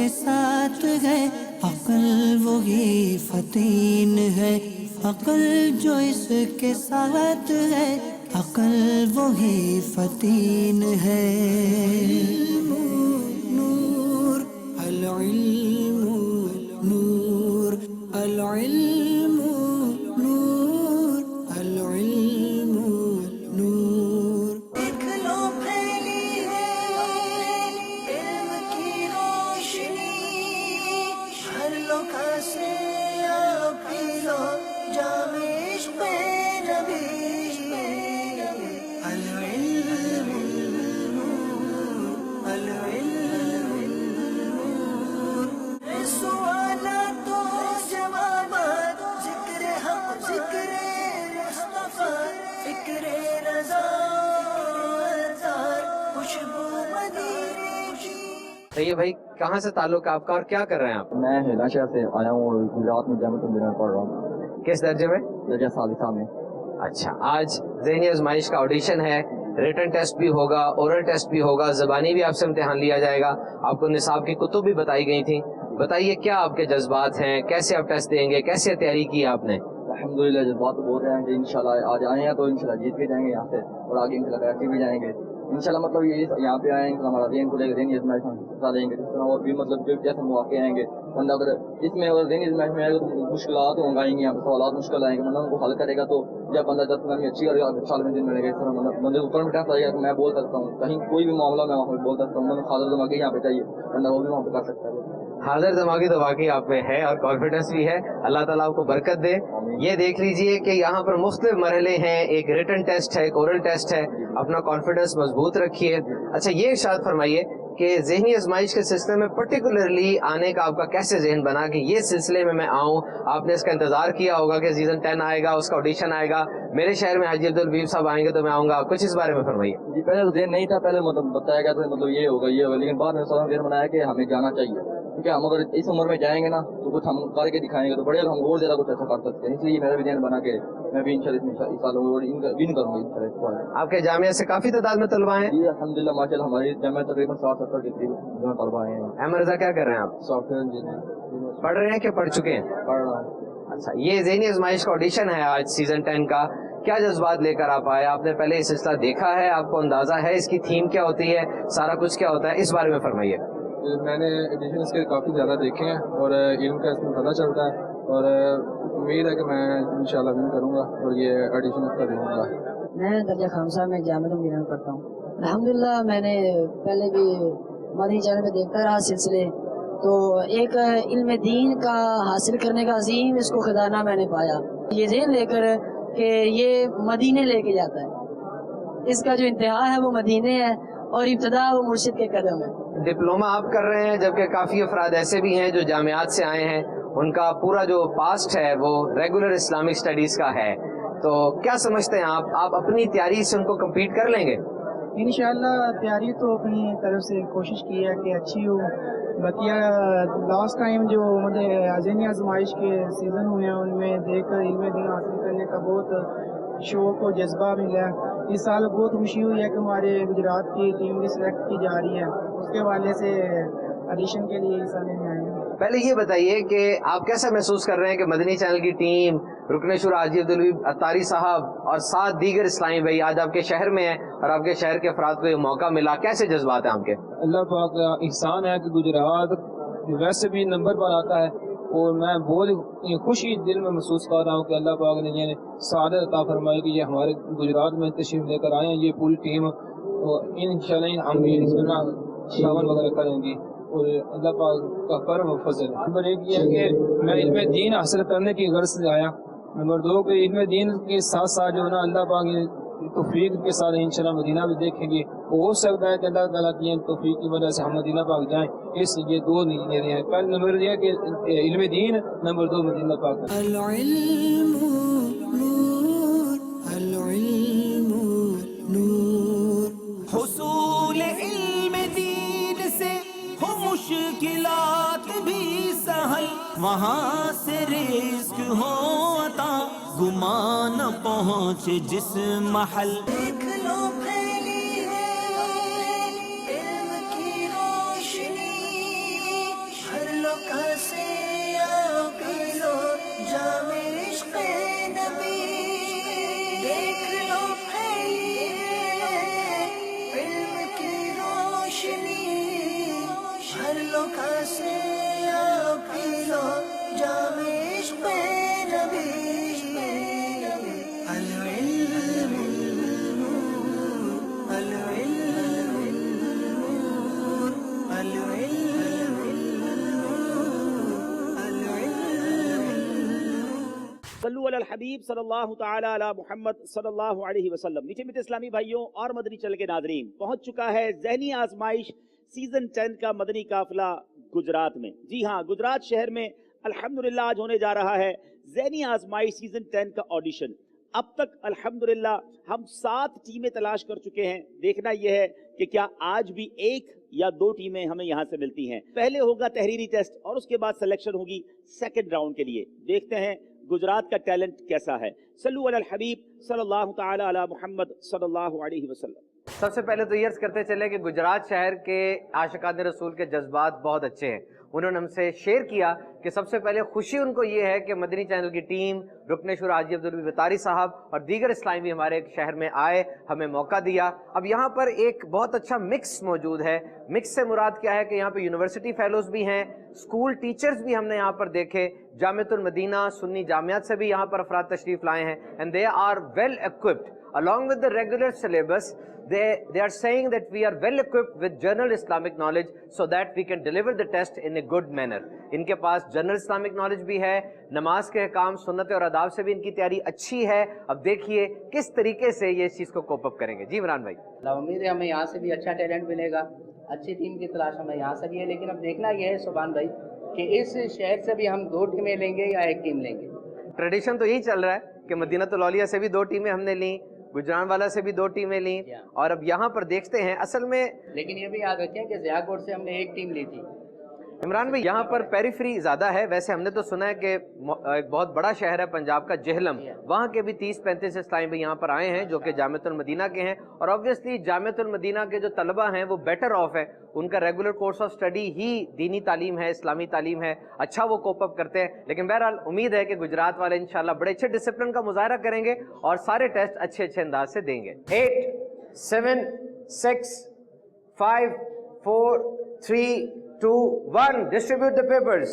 کے ساتھ ہے، عقل وہی فتین ہے، عقل جو اس کے ساتھ ہے، عقل وہی فتین ہے۔ نور العلم نور العلم نور العلم نور۔ دیکھ لو پھیلی ہے علم کی روشنی، ہر لوگوں سے پی لو جام عشق نبی۔ العلم العلم نور، سوالات و جوابات، ذکر حق ذکر مصطفیٰ، فکر رضا خوشبو مدینے کی۔ تو یہ بھائی کہاں سے تعلق ہے آپ کا اور کیا کر رہے ہیں آپ؟ میں ہیلا شہر سے آیا ہوں اور گجرات میں جامعۃ المدینہ میں پڑھ رہا ہوں۔ کس درجے میں؟ درجہ ثالثہ میں۔ اچھا، آج ذہنی آزمائش کا آڈیشن ہے، ریٹن ٹیسٹ بھی ہوگا، اورل ٹیسٹ بھی ہوگا، زبانی بھی آپ سے امتحان لیا جائے گا، آپ کو نصاب کی کتب بھی بتائی گئی تھیں۔ بتائیے کیا آپ کے جذبات ہیں، کیسے آپ ٹیسٹ دیں گے، کیسے تیاری کی آپ نے؟ الحمدللہ جذبات تو بہت ہیں کہ انشاءاللہ آج آئے ہیں تو انشاءاللہ جیت کے جائیں گے یہاں سے، اور آگے انشاءاللہ کراچی بھی جائیں گے انشاءاللہ۔ مطلب یہ یہاں پہ آئیں گے ہمارا ذہن کو لے کے ذہنی آزمائش میں حصہ لیں گے، جس طرح اور بھی مطلب جیسے مواقع آئیں گے، بندہ اگر اس میں اور ذہنی آزمائش میں آئے گا تو مشکلات ہوں گی، یہاں پہ سوالات مشکل آئیں گے، بندہ ان کو حل کرے گا تو جب بندہ 10 منٹ میں اچھی اور 40 منٹ ملے گا، اس طرح بندے کو کانفیڈنس آئے گا کہ میں بول سکتا ہوں، کہیں کوئی بھی معاملہ میں وہاں پہ بول سکتا ہوں، میں حاضر دماغی یہاں پہ چاہیے، بندہ وہ بھی وہاں پہ کر سکتا ہے۔ حاضر دماغی تو واقعی آپ میں ہے اور کانفیڈنس بھی ہے، اللہ تعالیٰ آپ کو برکت دے۔ یہ دیکھ لیجئے کہ یہاں پر مختلف مرحلے ہیں، ایک ریٹن ٹیسٹ ہے، ایک اورل ٹیسٹ ہے، اپنا کانفیڈنس مضبوط رکھیے۔ اچھا، یہ ارشاد فرمائیے کہ ذہنی آزمائش کے سلسلے میں پرٹیکولرلی آنے کا آپ کا کیسے ذہن بنا کہ یہ سلسلے میں میں آؤں؟ آپ نے اس کا انتظار کیا ہوگا کہ سیزن 10 آئے گا، اس کا آڈیشن آئے گا، میرے شہر میں حاجی عبدالحبیب صاحب آئیں گے تو میں آؤں گا، کچھ اس بارے میں فرمائیے۔ جی پہلے تو ذہن نہیں تھا، پہلے مطلب بتایا گیا تھا مطلب یہ ہوگا یہ ہوگا، لیکن بعد میں ذہن بنایا کہ ہمیں جانا چاہیے، کیونکہ ہم اگر اس عمر میں جائیں گے نا تو کچھ ہم کر کے دکھائیں گے تو بڑے ہم اور زیادہ کچھ ایسا کر سکتے ہیں، اس لیے میرا بھی ذہن بنا کہ میں بھی انشاءاللہ اس سال ون کروں گا انشاءاللہ۔ آپ کے جامعہ سے کافی تعداد میں طلباء ہیں؟ جی الحمدللہ ماشاءاللہ ہماری جامعہ تقریباً 60-70 کے قریب طلباء ہیں۔ احمد رضا کیا کر رہے ہیں آپ؟ سافٹ ویئر انجینئر پڑھ رہے ہیں کہ پڑھ چکے ہیں؟ پڑھ رہا ہوں۔ اچھا، یہ ذہنی آزمائش کا آڈیشن ہے آج سیزن 10 کا، کیا جذبات لے کر آپ آئے؟ آپ نے پہلے یہ سلسلہ دیکھا ہے، آپ کو اندازہ ہے اس کی تھیم کیا ہوتی ہے، سارا کچھ کیا ہوتا ہے، اس بارے میں فرمائیے۔ میں نے ایڈیشن اس کے کافی زیادہ دیکھے ہیں اور علم کا اس میں پتہ چلتا ہے، اور امید ہے کہ میں انشاءاللہ ون کروں گا اور یہ ایڈیشن اس کا دوں گا۔ میں درجہ خامسہ میں جامعۃ المدینہ میں پڑھتا ہوں۔ الحمدللہ میں نے پہلے بھی مدنی چینل پہ دیکھتا رہا سلسلے، تو ایک علم دین کا حاصل کرنے کا عظیم اس کو خزانہ میں نے پایا، یہ ذہن لے کر کہ یہ مدینے لے کے جاتا ہے، اس کا جو انتہا ہے وہ مدینے ہے اور ابتدا وہ مرشد کے قدم ہے۔ ڈپلوما آپ کر رہے ہیں، جبکہ کافی افراد ایسے بھی ہیں جو جامعات سے آئے ہیں، ان کا پورا جو پاسٹ ہے وہ ریگولر اسلامک اسٹڈیز کا ہے، تو کیا سمجھتے ہیں آپ اپنی تیاری سے ان کو کمپیٹ کر لیں گے؟ انشاءاللہ تیاری تو اپنی طرف سے کوشش کی ہے کہ اچھی ہو، باقی لاسٹ ٹائم جو مجھے ذہنی آزمائش کے سیزن ہوئے ہیں ان میں دیکھ کر علم دین حاصل کرنے کا بہت شوق و جذبہ ملا ہے۔ اس سال بہت خوشی ہوئی ہے کہ ہمارے گجرات کی ٹیم بھی سلیکٹ کی جا رہی ہے، اس کے حوالے سے ایڈیشن کے لیے حصہ لینے آئے ہیں۔ پہلے یہ بتائیے کہ آپ کیسا محسوس کر رہے ہیں کہ مدنی چینل کی ٹیم، رکن شورا حاجی عبدالحبیب اتاری صاحب اور 7 دیگر اسلامی بھائی آج آپ کے شہر میں ہیں اور آپ کے شہر کے افراد کو یہ موقع ملا، کیسے جذبات ہیں آپ کے؟ اللہ پاک کا احسان ہے کہ گجرات ویسے بھی نمبر پر آتا ہے، اور میں بہت خوشی دل میں محسوس کر رہا ہوں کہ اللہ پاک نے یہ سعادت عطا فرمائی کہ یہ ہمارے گجرات میں تشریف لے کر آئے ہیں، یہ پوری ٹیم انشاءاللہ ہم شامل وغیرہ کریں گی، اور اللہ پاک کا کرم و فضل۔ نمبر 1 یہ ہے کہ میں علم دین حاصل کرنے کی غرض سے آیا، نمبر 2 کہ علم دین کے ساتھ ساتھ جو ہے نا اللہ پاک توفیق کے ساتھ انشاءاللہ مدینہ بھی دیکھیں گے، ہو سکتا ہے کہ اللہ تعالیٰ کی توفیق کی وجہ سے ہم مدینہ پاک جائیں، اس یہ 2 نیتیں ہیں، پہلے نمبر یہ کہ علم دین، نمبر 2 مدینہ پاک۔ العلم نور العلم نور، حصول علم دین سے ہو مشکلات بھی سہل، وہاں سے رزق ہو عطا، گمان پہنچ جس محل۔ دیکھ لو پھیلی ہے علم کی روشنی، सल्लु अलल हबीब सल्लल्लाहु ताला अला मुहम्मद सल्लल्लाहु अलैहि वसल्लम। मीठे मीठे इस्लामी भाइयों और मदनी चैनल के नाजरीन, पहुंच चुका है ज़हनी आजमाइश सीजन 10 का मदनी काफिला गुजरात में। जी हाँ, गुजरात शहर में अल्हम्दुलिल्लाह आज होने जा रहा है ज़हनी आजमाइश सीजन 10 का ऑडिशन। अब तक अल्हम्दुलिल्लाह हम 7 टीमें तलाश कर चुके हैं। देखना यह है कि क्या आज भी 1 या 2 टीमें हमें यहाँ से मिलती हैं। पहले होगा तहरीरी टेस्ट और उसके बाद सिलेक्शन होगी सेकंड राउंड के लिए। देखते हैं गुजरात का टैलेंट कैसा है। सल्लु अलल हबीब सल्लल्लाहु ताला अला मुहम्मद सल्लल्लाहु अलैहि वसल्लम। सबसे पहले तो ये अर्ज करते चले कि गुजरात शहर के आशिकान रसूल के जज्बात बहुत अच्छे हैं। उन्होंने हमसे शेयर किया कि सबसे पहले खुशी उनको ये है कि मदनी चैनल की टीम, रुकनेशुर हाजी अब्दुल बतारी साहब और दीगर इस्लामी हमारे शहर में आए, हमें मौका दिया। अब यहाँ पर एक बहुत अच्छा मिक्स मौजूद है। मिक्स से मुराद क्या है कि यहाँ पे यूनिवर्सिटी फेलोज भी हैं, स्कूल टीचर्स भी हमने यहाँ पर देखे, जामिअतुल मदीना सुन्नी जामियात से भी यहाँ पर अफराद तशरीफ लाए हैं, and they are well equipped along with the regular syllabus. They are saying that we are well equipped with general Islamic knowledge so that we can deliver the test in a good manner. इनके पास general Islamic knowledge भी है, नमाज के काम, सुन्नत और आदाब से भी इनकी तैयारी अच्छी है। अब देखिए किस तरीके से ये इस चीज़ को कोप अप करेंगे। जी इमरान भाई, उम्मीद है हमें यहाँ से भी अच्छा टैलेंट मिलेगा, अच्छी टीम की तलाश हमें यहाँ से भी है। लेकिन अब देखना यह है सुभान भाई कि इस शहर से भी हम 2 टीमें लेंगे या 1 टीम लेंगे। ट्रेडिशन तो यही चल रहा है कि मदीनातुल औलिया से भी 2 टीमें हमने ली, गुजरानवाला से भी 2 टीमें ली, और अब यहाँ पर देखते हैं असल में। लेकिन ये भी याद रखें कि ज़ियाकोट से हमने 1 टीम ली थी। इमरान भाई, यहाँ पर पेरिफेरी ज़्यादा है। वैसे हमने तो सुना है कि एक बहुत बड़ा शहर है पंजाब का जेहलम, वहाँ के भी 30-35 इस्लामी भाई यहाँ पर आए हैं जो कि जामिअतुल मदीना के हैं। और ऑब्वियसली जामिअतुल मदीना के जो तलबा हैं वो बेटर ऑफ है, उनका रेगुलर कोर्स ऑफ स्टडी ही दीनी तालीम है, इस्लामी तालीम है, अच्छा वो कोप अप करते हैं। लेकिन बहरहाल उम्मीद है कि गुजरात वाले इंशाल्लाह बड़े अच्छे डिसिप्लिन का मुजाहरा करेंगे और सारे टेस्ट अच्छे अच्छे अंदाज से देंगे। 8 7 6 5 4 3 2 1 distribute the papers.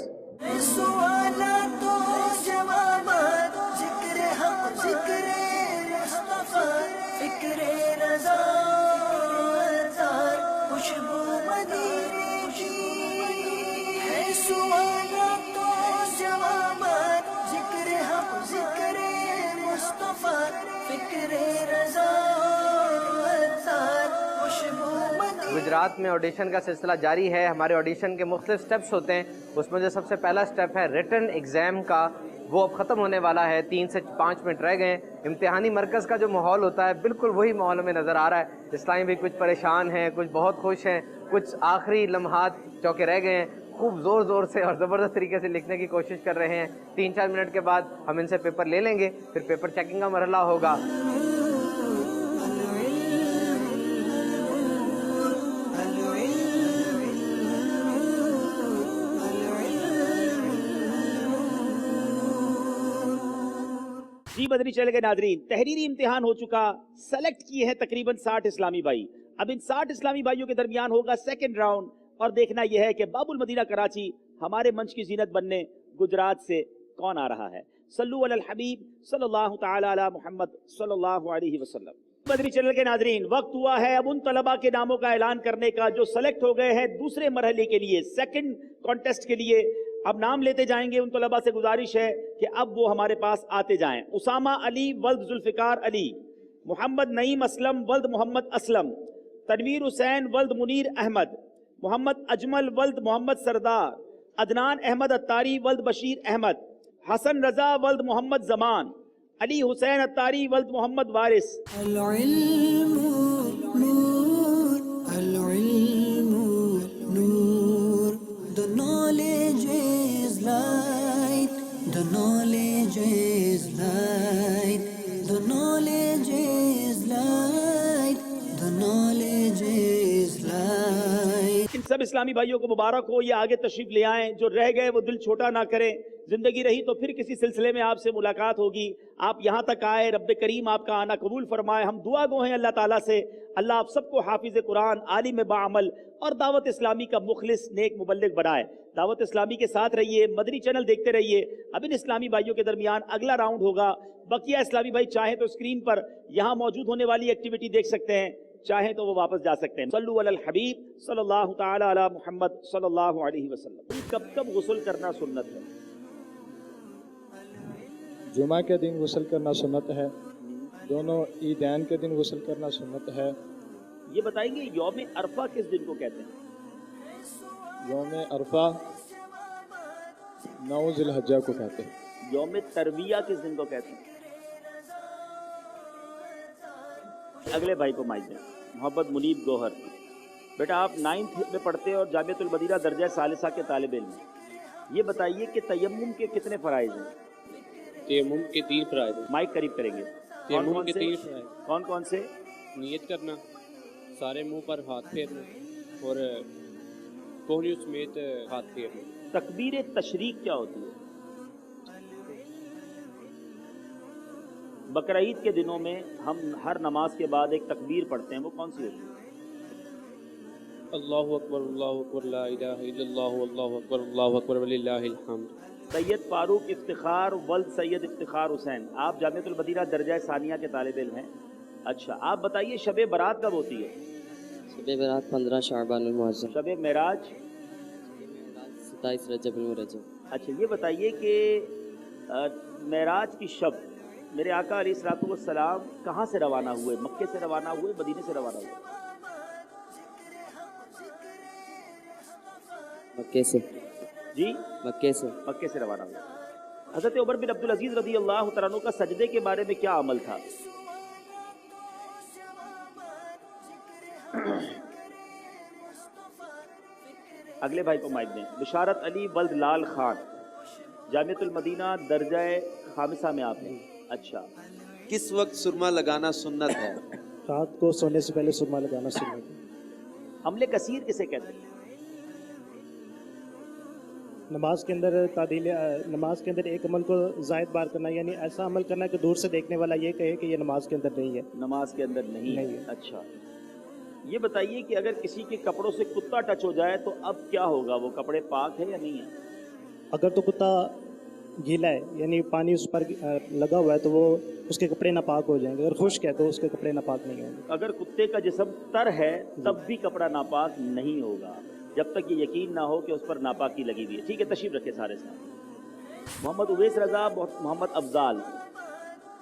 गुजरात में ऑडिशन का सिलसिला जारी है। हमारे ऑडिशन के मुख्तलिफ स्टेप्स होते हैं, उसमें जो सबसे पहला स्टेप है रिटन एग्ज़ाम का, वो अब ख़त्म होने वाला है। 3 से 5 मिनट रह गए हैं। इम्तिहानी मरकज़ का जो माहौल होता है बिल्कुल वही माहौल में नज़र आ रहा है। इस्लामी भी कुछ परेशान हैं, कुछ बहुत खुश हैं, कुछ आखिरी लम्हात चौके रह गए हैं, खूब ज़ोर ज़ोर से और ज़बरदस्त तरीके से लिखने की कोशिश कर रहे हैं। 3-4 मिनट के बाद हम इनसे पेपर ले लेंगे, फिर पेपर चेकिंग का मरहला होगा। जी मदनी चैनल के नाजरीन, तहरीरी इम्तिहान हो चुका, सेलेक्ट किए हैं तकरीबन 60 इस्लामी भाई। अब इन 60 इस्लामी भाइयों के दरमियान होगा सेकंड राउंड और देखना यह है कि बाबुल मदीना कराची हमारे मंच की जीनत बनने गुजरात से कौन आ रहा है। सल्लु अलल हबीब सल्लल्लाहु ताला अला मुहम्मद सल्लल्लाहु अलैहि वसल्लम। मदनी चैनल के नाजरीन, वक्त हुआ है अब उन तलबा के नामों का ऐलान करने का जो सेलेक्ट हो गए हैं दूसरे मरहले के लिए, सेकंड कॉन्टेस्ट के लिए। अब नाम लेते जाएंगे। उन तलबा से गुजारिश है कि अब वो हमारे पास आते जाएं। उसामा अली वल्द जुल्फिकार अली, मोहम्मद नईम असलम वल्द मोहम्मद असलम, तनवीर हुसैन वल्द मुनीर अहमद, मोहम्मद अजमल वल्द मोहम्मद सरदार, अदनान अहमद अत्तारी वल्द बशीर अहमद, हसन रजा वल्द मोहम्मद जमान, अली हुसैन अत्तारी वल्द मोहम्मद वारिस। The knowledge is light, the knowledge is light, the knowledge is light, the knowledge is light. इन सब इस्लामी भाइयों को मुबारक हो, ये आगे तशरीफ ले आएं। जो रह गए वो दिल छोटा ना करें। जिंदगी रही तो फिर किसी सिलसिले में आपसे मुलाकात होगी। आप यहाँ तक आए, रब्बे करीम आपका आना कबूल फरमाए। हम दुआ गो हैं अल्लाह ताला से, अल्लाह आप सबको हाफिज कुरान, आलिम बाअमल और दावत इस्लामी का मुखलिस नेक मुबल्लिग बनाए। दावत इस्लामी के साथ रहिए, मदनी चैनल देखते रहिए। अब इन इस्लामी भाइयों के दरमियान अगला राउंड होगा। बकिया इस्लामी भाई चाहें तो स्क्रीन पर यहाँ मौजूद होने वाली एक्टिविटी देख सकते हैं, चाहें तो वो वापस जा सकते हैं। सल्लु अलल हबीब सल्लल्लाहु ताला अला मुहम्मद सल्लल्लाहु अलैहि वसल्लम। कब कब गुस्ल करना सुन्नत है। जुमा के दिन गुस्ल करना सुन्नत है, दोनों ईदैन के दिन गुस्ल करना सुन्नत है। ये बताएंगे यौम अरफा किस दिन को कहते हैं? यौम अरफा 9 ज़िलहज्जा को कहते हैं। यौम तरविया किस दिन को कहते हैं? अगले भाई को माइक दें। मोहम्मद मुनीब गौहर, बेटा आप 9th में पढ़ते हैं और जामियतुल मदीना दर्जा सालिसा के तालिब इल्म हैं। ये बताइए कि तयम्मुम के कितने फ़राइज़ हैं? तयम्मुम के 3 फ़राइज़ हैं। माइक करीब करेंगे। तयम्मुम के 3 फ़राइज़। कौन कौन से? नियत करना, सारे मुंह पर हाथ फेरना और कोहनी समेत हाथ फेरना। तकबीर तशरीक क्या होती है? बकरा ईद के दिनों में हम हर नमाज के बाद एक तकबीर पढ़ते हैं, वो कौन सी होती है? अल्लाहु अकबर ला इलाहा इल्लल्लाहु अल्लाहु अकबर वलिल्लाहिल हम्द। सैयद फारूक इफ्तिखार वल्द सैयद इफ्तिखार हुसैन, आप जामियतुल मदीना दर्जा सानिया के तालिब इल्म हैं। अच्छा, आप बताइए शब बारात कब होती है? शब बारात 15 शाबानुल मुअज़्ज़म। शब मेराज 27 रजबुल रजब। अच्छा, ये बताइए कि मेराज की शब मेरे आका अलैहिस्सलातु वस्सलाम कहाँ से रवाना हुए? मक्के से रवाना हुए, मदीने से रवाना हुए? मक्के से। जी, मक्के से। मक्के से रवाना हुए। हज़रत उमर बिन अब्दुल अजीज रज़ी अल्लाह तआला अन्हु का सजदे के बारे में क्या अमल था? अगले भाई को माइक दें। बिशारत अली वल्द लाल खान, जामियतुल मदीना दर्जा खामिसा में आप हैं। अच्छा, किस वक्त सुरमा लगाना सुन्नत है? रात को सोने से पहले सुरमा लगाना सुन्नत है। हमले कसीर किसे कहते हैं? नमाज के अंदर नमाज के अंदर एक अमल को जायद बार करना, यानी ऐसा अमल करना कि दूर से देखने वाला ये कहे कि ये नमाज के अंदर नहीं है। नमाज के अंदर नहीं है। अच्छा, ये बताइए कि अगर किसी के कपड़ों से कुत्ता टच हो जाए तो अब क्या होगा? वो कपड़े पाक है या नहीं है? अगर तो कुत्ता गीला है, यानी पानी उस पर लगा हुआ है, तो वो उसके कपड़े नापाक हो जाएंगे। अगर खुश्क है तो उसके कपड़े नापाक नहीं होंगे। अगर कुत्ते का जिस्म तर है तब भी कपड़ा नापाक नहीं होगा, जब तक ये यकीन ना हो कि उस पर नापाकी लगी हुई है। ठीक है, तशरीफ रखे सारे साथ। मोहम्मद उवैस रजा, मोहम्मद अफजाल,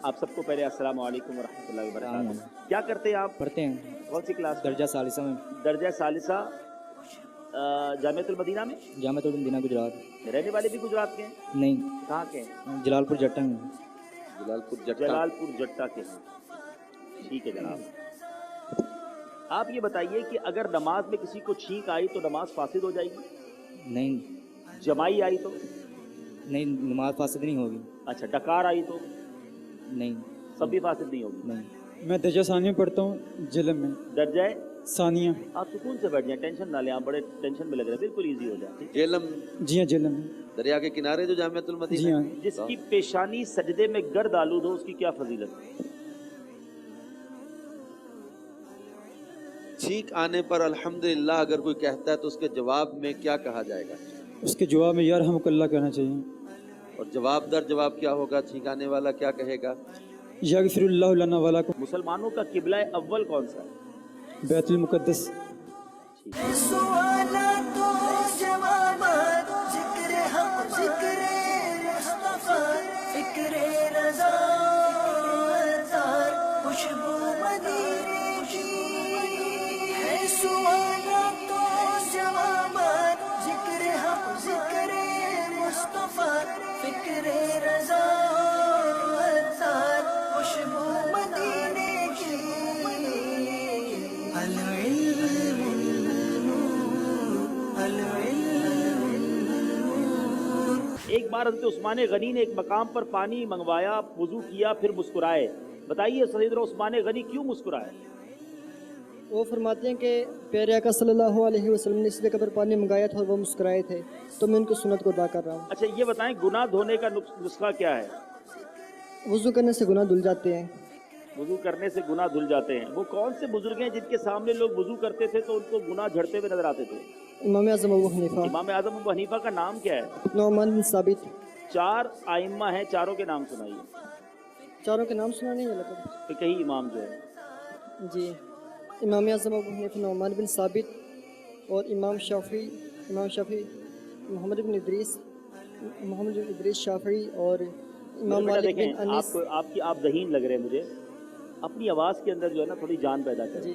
आप सबको पहले अस्सलाम वालेकुम व रहमतुल्लाहि व बरकातहू। क्या करते हैं आप? पढ़ते हैं। कौन सी क्लास? दर्जा सालिसा में। दर्जा सालिसा जामियतुल मदीना में? जामियतुल मदीना गुजरात। रहने वाले भी गुजरात के हैं? नहीं। कहाँ के हैं? जलालपुर जट्टा में। जलालपुर जट्टा के हैं। ठीक है जनाब। आप ये बताइए कि अगर नमाज में किसी को छींक आई तो नमाज फासिद हो जाएगी? नहीं। जमाई आई तो? नहीं, नमाज फासिद नहीं होगी। अच्छा, डकार आई तो? नहीं। सब भी फासिद नहीं होगी? नहीं। मैं दर्जा सानिया पढ़ता हूँ जिले में। दर्जा सानिया। आप सुकून से बैठ जाए, टेंशन ना लें, आप बड़े टेंशन में लग रहे हैं, बिल्कुल इजी हो जाए। जेलम। जी हाँ, जिले में। दरिया के किनारे जो जामियतुल मदीना। जी हाँ। जिसकी पेशानी सजदे में गर्द आलूद हो उसकी क्या फजीलत है? छींक आने पर अल्हम्दुलिल्लाह अगर कोई कहता है तो उसके जवाब में क्या कहा जाएगा? उसके जवाब में यार हमकल्ला कहना चाहिए। और जवाब दर जवाब क्या होगा? छींक आने वाला क्या कहेगा? यगफिरुल्लाहु लना वलकुम। मुसलमानों का किबला अव्वल कौन सा है? बैतुल मुकद्दस। एक बार हज़रत उस्मान गनी ने एक मकाम पर पानी मंगवाया, वुजू किया, फिर मुस्कुराए। बताइए सैयदना उस्मान गनी क्यों मुस्कुराए? वो फरमाते हैं कि प्यारे आका सल्लल्लाहु अलैहि वसल्लम ने इस जगह पर पानी मंगाया था और वो मुस्कुराए थे, तो मैं उनकी सुन्नत को अदा कर रहा हूँ। अच्छा, ये बताएं गुनाह धोने का नुस्खा क्या है? वुजू करने से गुनाह धुल जाते हैं। वुजू करने से गुनाह धुल जाते हैं। वो कौन से बुजुर्ग हैं जिनके सामने लोग वुजू करते थे तो उनको गुनाह झड़ते हुए नजर आते थे? इमाम आज़म अबू हनीफा। इमाम आज़म अबू हनीफा का नाम क्या है? नुअमान बिन साबित। 4 आइम्मा हैं, चारों के नाम सुनाइए। चारों के नाम सुना नहीं है लगता। तो कई इमाम जो है जी, इमाम आज़म अबू हनीफा, नुअमान बिन साबित और इमाम शाफी मोहम्मद बिन इदरीस शाफी और इमाम बेटा मालिक बिन देखें, अनीस। आप ज़हीन लग रहे हैं मुझे। अपनी आवाज़ के अंदर जो है ना थोड़ी जान पैदा करें।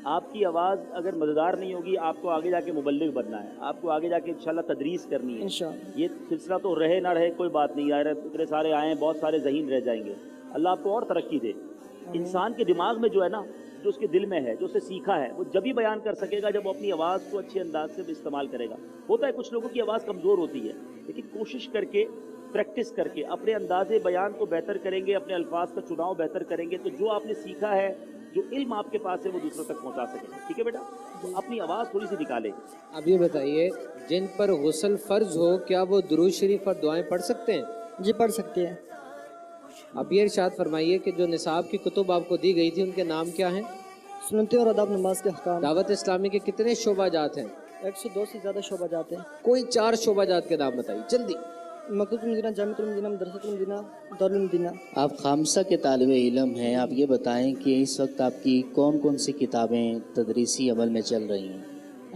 आपकी आवाज़ अगर मज़ेदार नहीं होगी, आपको आगे जाके मुबल्लिग बनना है, आपको आगे जाके इंशाल्लाह तदरीस करनी है। इंशाल्लाह। ये सिलसिला तो रहे ना रहे कोई बात नहीं, यार इतने सारे आए हैं, बहुत सारे ज़हीन रह जाएंगे। अल्लाह आपको और तरक्की दे। इंसान के दिमाग में जो है ना, जो उसके दिल में है, जो उसने सीखा है, वो जब ही बयान कर सकेगा जब वो अपनी आवाज़ को अच्छे अंदाज से इस्तेमाल करेगा। होता है कुछ लोगों की आवाज़ कमज़ोर होती है, लेकिन कोशिश करके, प्रैक्टिस करके अपने अंदाज़े बयान को बेहतर करेंगे, अपने अल्फाज का चुनाव बेहतर करेंगे, तो जो आपने सीखा है, जो इल्म आपके पास है, वो दूसरों तक पहुंचा सकेंगे। ठीक है बेटा, तो अपनी आवाज़ थोड़ी सी निकालें। अब ये बताइए, जिन पर गुस्ल फ़र्ज हो, क्या वो दुरूद शरीफ और दुआएं पढ़ सकते हैं? जी पढ़ सकते हैं। अब ये इरशाद फरमाइए कि जो निसाब की कुतुब आपको दी गई थी उनके नाम क्या हैं? सुन्नत और अदब नमाज के अहकाम। दावत इस्लामी के कितने शोबाजात हैं? 102 से ज़्यादा शोबा जाते हैं। कोई 4 शोबाजात के नाम बताइए जल्दी। मकतूबुल Medina, जामिअतुल Medina, मदरसतुल Medina, Darul Medina. आप खामसा के तालिबे इल्म हैं, आप ये बताएं कि इस वक्त आपकी कौन कौन सी किताबें तदरीसी अमल में चल रही हैं?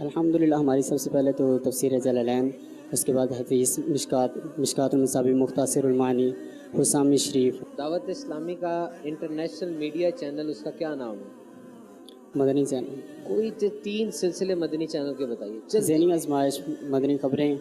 अल्हम्दुलिल्लाह हमारी सबसे पहले तो तफसीर जलालैन, उसके बाद हदीस मिशकातुल मसाबी, मुख्तसरुल मानी, हुसामी शरीफ। दावत इस्लामी का इंटरनेशनल मीडिया चैनल, उसका क्या नाम है? मदनी चैनल। कोई 3 सिलसिले मदनी चैनल के बताइए। ज़ैनी आज़माइश, मदनी खबरें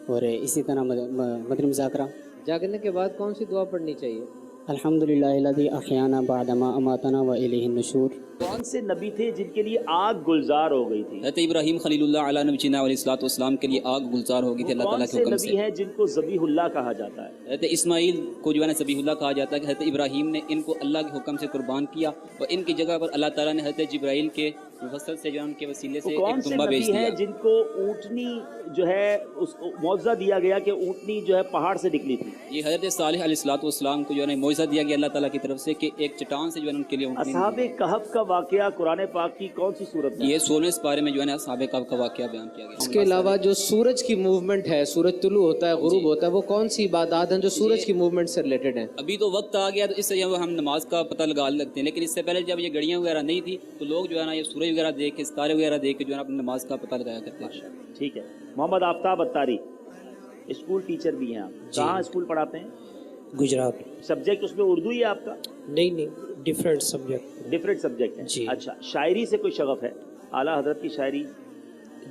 और इसी तरह मदनी मुज़ाकरा। जागने के बाद कौन सी दुआ पढ़नी चाहिए? अल्हम्दुलिल्लाह लज़ी अहयाना बअदमा अमातना व इलैहिन नुशूर। कौन से नबी थे जिनके लिए आग गुलजार हो गई थी? हज़रत इब्राहीम खलीलुल्लाह अला नबीना अलैहिस्सलातु वस्सलाम के लिए आग गुलजार हो गई थी अल्लाह ताला के हुक्म से। कौन से नबी हैं जिनको ज़बीहुल्लाह कहा जाता है? हज़रत इस्माइल को जो है ना ज़बीहुल्लाह कहा जाता है कि हज़रत इब्राहीम ने इनको अल्लाह के हुक्म से कुर्बान किया और इनकी जगह पर अल्लाह ताला ने हज़रत जिब्राइल के मुफस्सल से जो है उनके वसीले से एक दुम्बा भेज दिया। हैं जिनको ऊँटनी जो है उसको मौजज़ा दिया गया कि ऊँटनी जो है पहाड़ से निकली थी? ये हज़रत सालेह अलैहिस्सलातु वस्सलाम को जो है ना मौजज़ा दिया गया अल्लाह ताला की तरफ से कि एक चट्टान से जो है उनके लिए ऊँटनी। असहाबे कहफ का वाक़या कुरान पाक की कौन सी सूरत में? ये 16वें पारे में जो है ना असहाबे कहफ का वाक़या बयान किया गया। इसके अलावा जो सूरज की मूवमेंट है, सूरज तुलू होता है, गुरूब होता है, वो कौन सी इबादत हैं जो सूरज की मूवमेंट से रिलेटेड हैं? अभी तो वक्त आ गया तो इससे जो हम नमाज का पता लगा लगते हैं, लेकिन इससे पहले जब ये घड़ियाँ वगैरह नहीं थी तो लोग जो है ना ये सूरज वगैरह देख के, सितारे वगैरह देख के जो है ना अपनी नमाज का पता लगाया करते हैं। ठीक है। मोहम्मद आफ्ताब अत्तारी स्कूल टीचर भी हैं आप, कहाँ स्कूल पढ़ाते हैं? गुजरात। सब्जेक्ट उसमें उर्दू ही है आपका? नहीं, डिफरेंट सब्जेक्ट। डिफरेंट सब्जेक्ट है जी। अच्छा, शायरी से कोई शगफ है? आला हजरत की शायरी?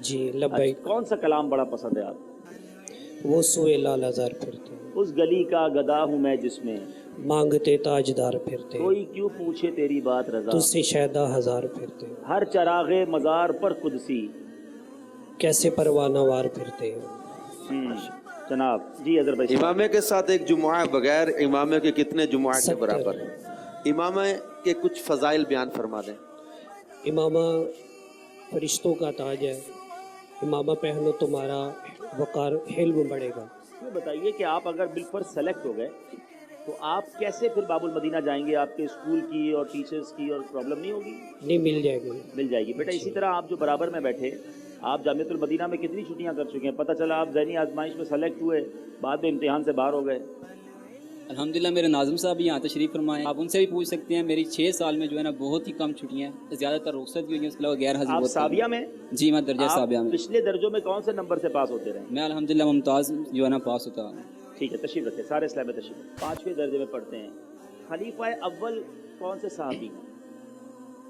जी लब्बैक। अच्छा, कौन सा कलाम बड़ा पसंद है आप? वो सुए लाल हजार फिरते, उस गली का गदा हूँ मैं जिसमें मांगते ताजदार फिरते, कोई क्यों पूछे तेरी बात रजा, तुझसे शैदा हजार फिरते, हर चरागे मजार पर कुदसी, कैसे परवाना वार फिरते। जनाब जी अजहर भाई। इमामे के साथ एक जुमुआ बगैर इमामे के कितने जुमुआ के बराबर है? इमामे के कुछ फजाइल बयान फरमा दें। इमामा फरिश्तों का ताज है, इमामा पहनो तुम्हारा वकार हिल्म बढ़ेगा। ये बताइए कि आप अगर बिल पर सेलेक्ट हो गए तो आप कैसे फिर बाबुल मदीना जाएंगे? आपके स्कूल की और टीचर्स की और प्रॉब्लम नहीं होगी? नहीं, मिल जाएगी। मिल जाएगी बेटा। इसी तरह आप जो बराबर में बैठे, आप जामिअतुल मदीना में कितनी छुट्टियां कर चुके हैं? पता चला आप ज़ैनी आजमाइश में सेलेक्ट हुए, बाद में इम्तिहान से बाहर हो गए। अल्हम्दुलिल्लाह मेरे नाज़िम साहब यहाँ तशरीफ़ फरमाए, आप उनसे भी पूछ सकते हैं। मेरी 6 साल में जो है ना बहुत ही कम छुट्टियाँ हैं, ज़्यादातर रुखसत भी हुई हैं, उसके अलावा गैर हाजिर। आप साबिया में? जी मैं दर्जा साबिया में। पिछले दर्जों में कौन से नंबर से पास होते रहे? मैं अल्हम्दुलिल्लाह मुमताज़ जो है ना पास होता हूँ। ठीक है, तशरीफ रखें। सारे इस्लाम में तशरीफ। 5वें दर्जे में पढ़ते हैं। खलीफा अव्वल कौन से सहाबी?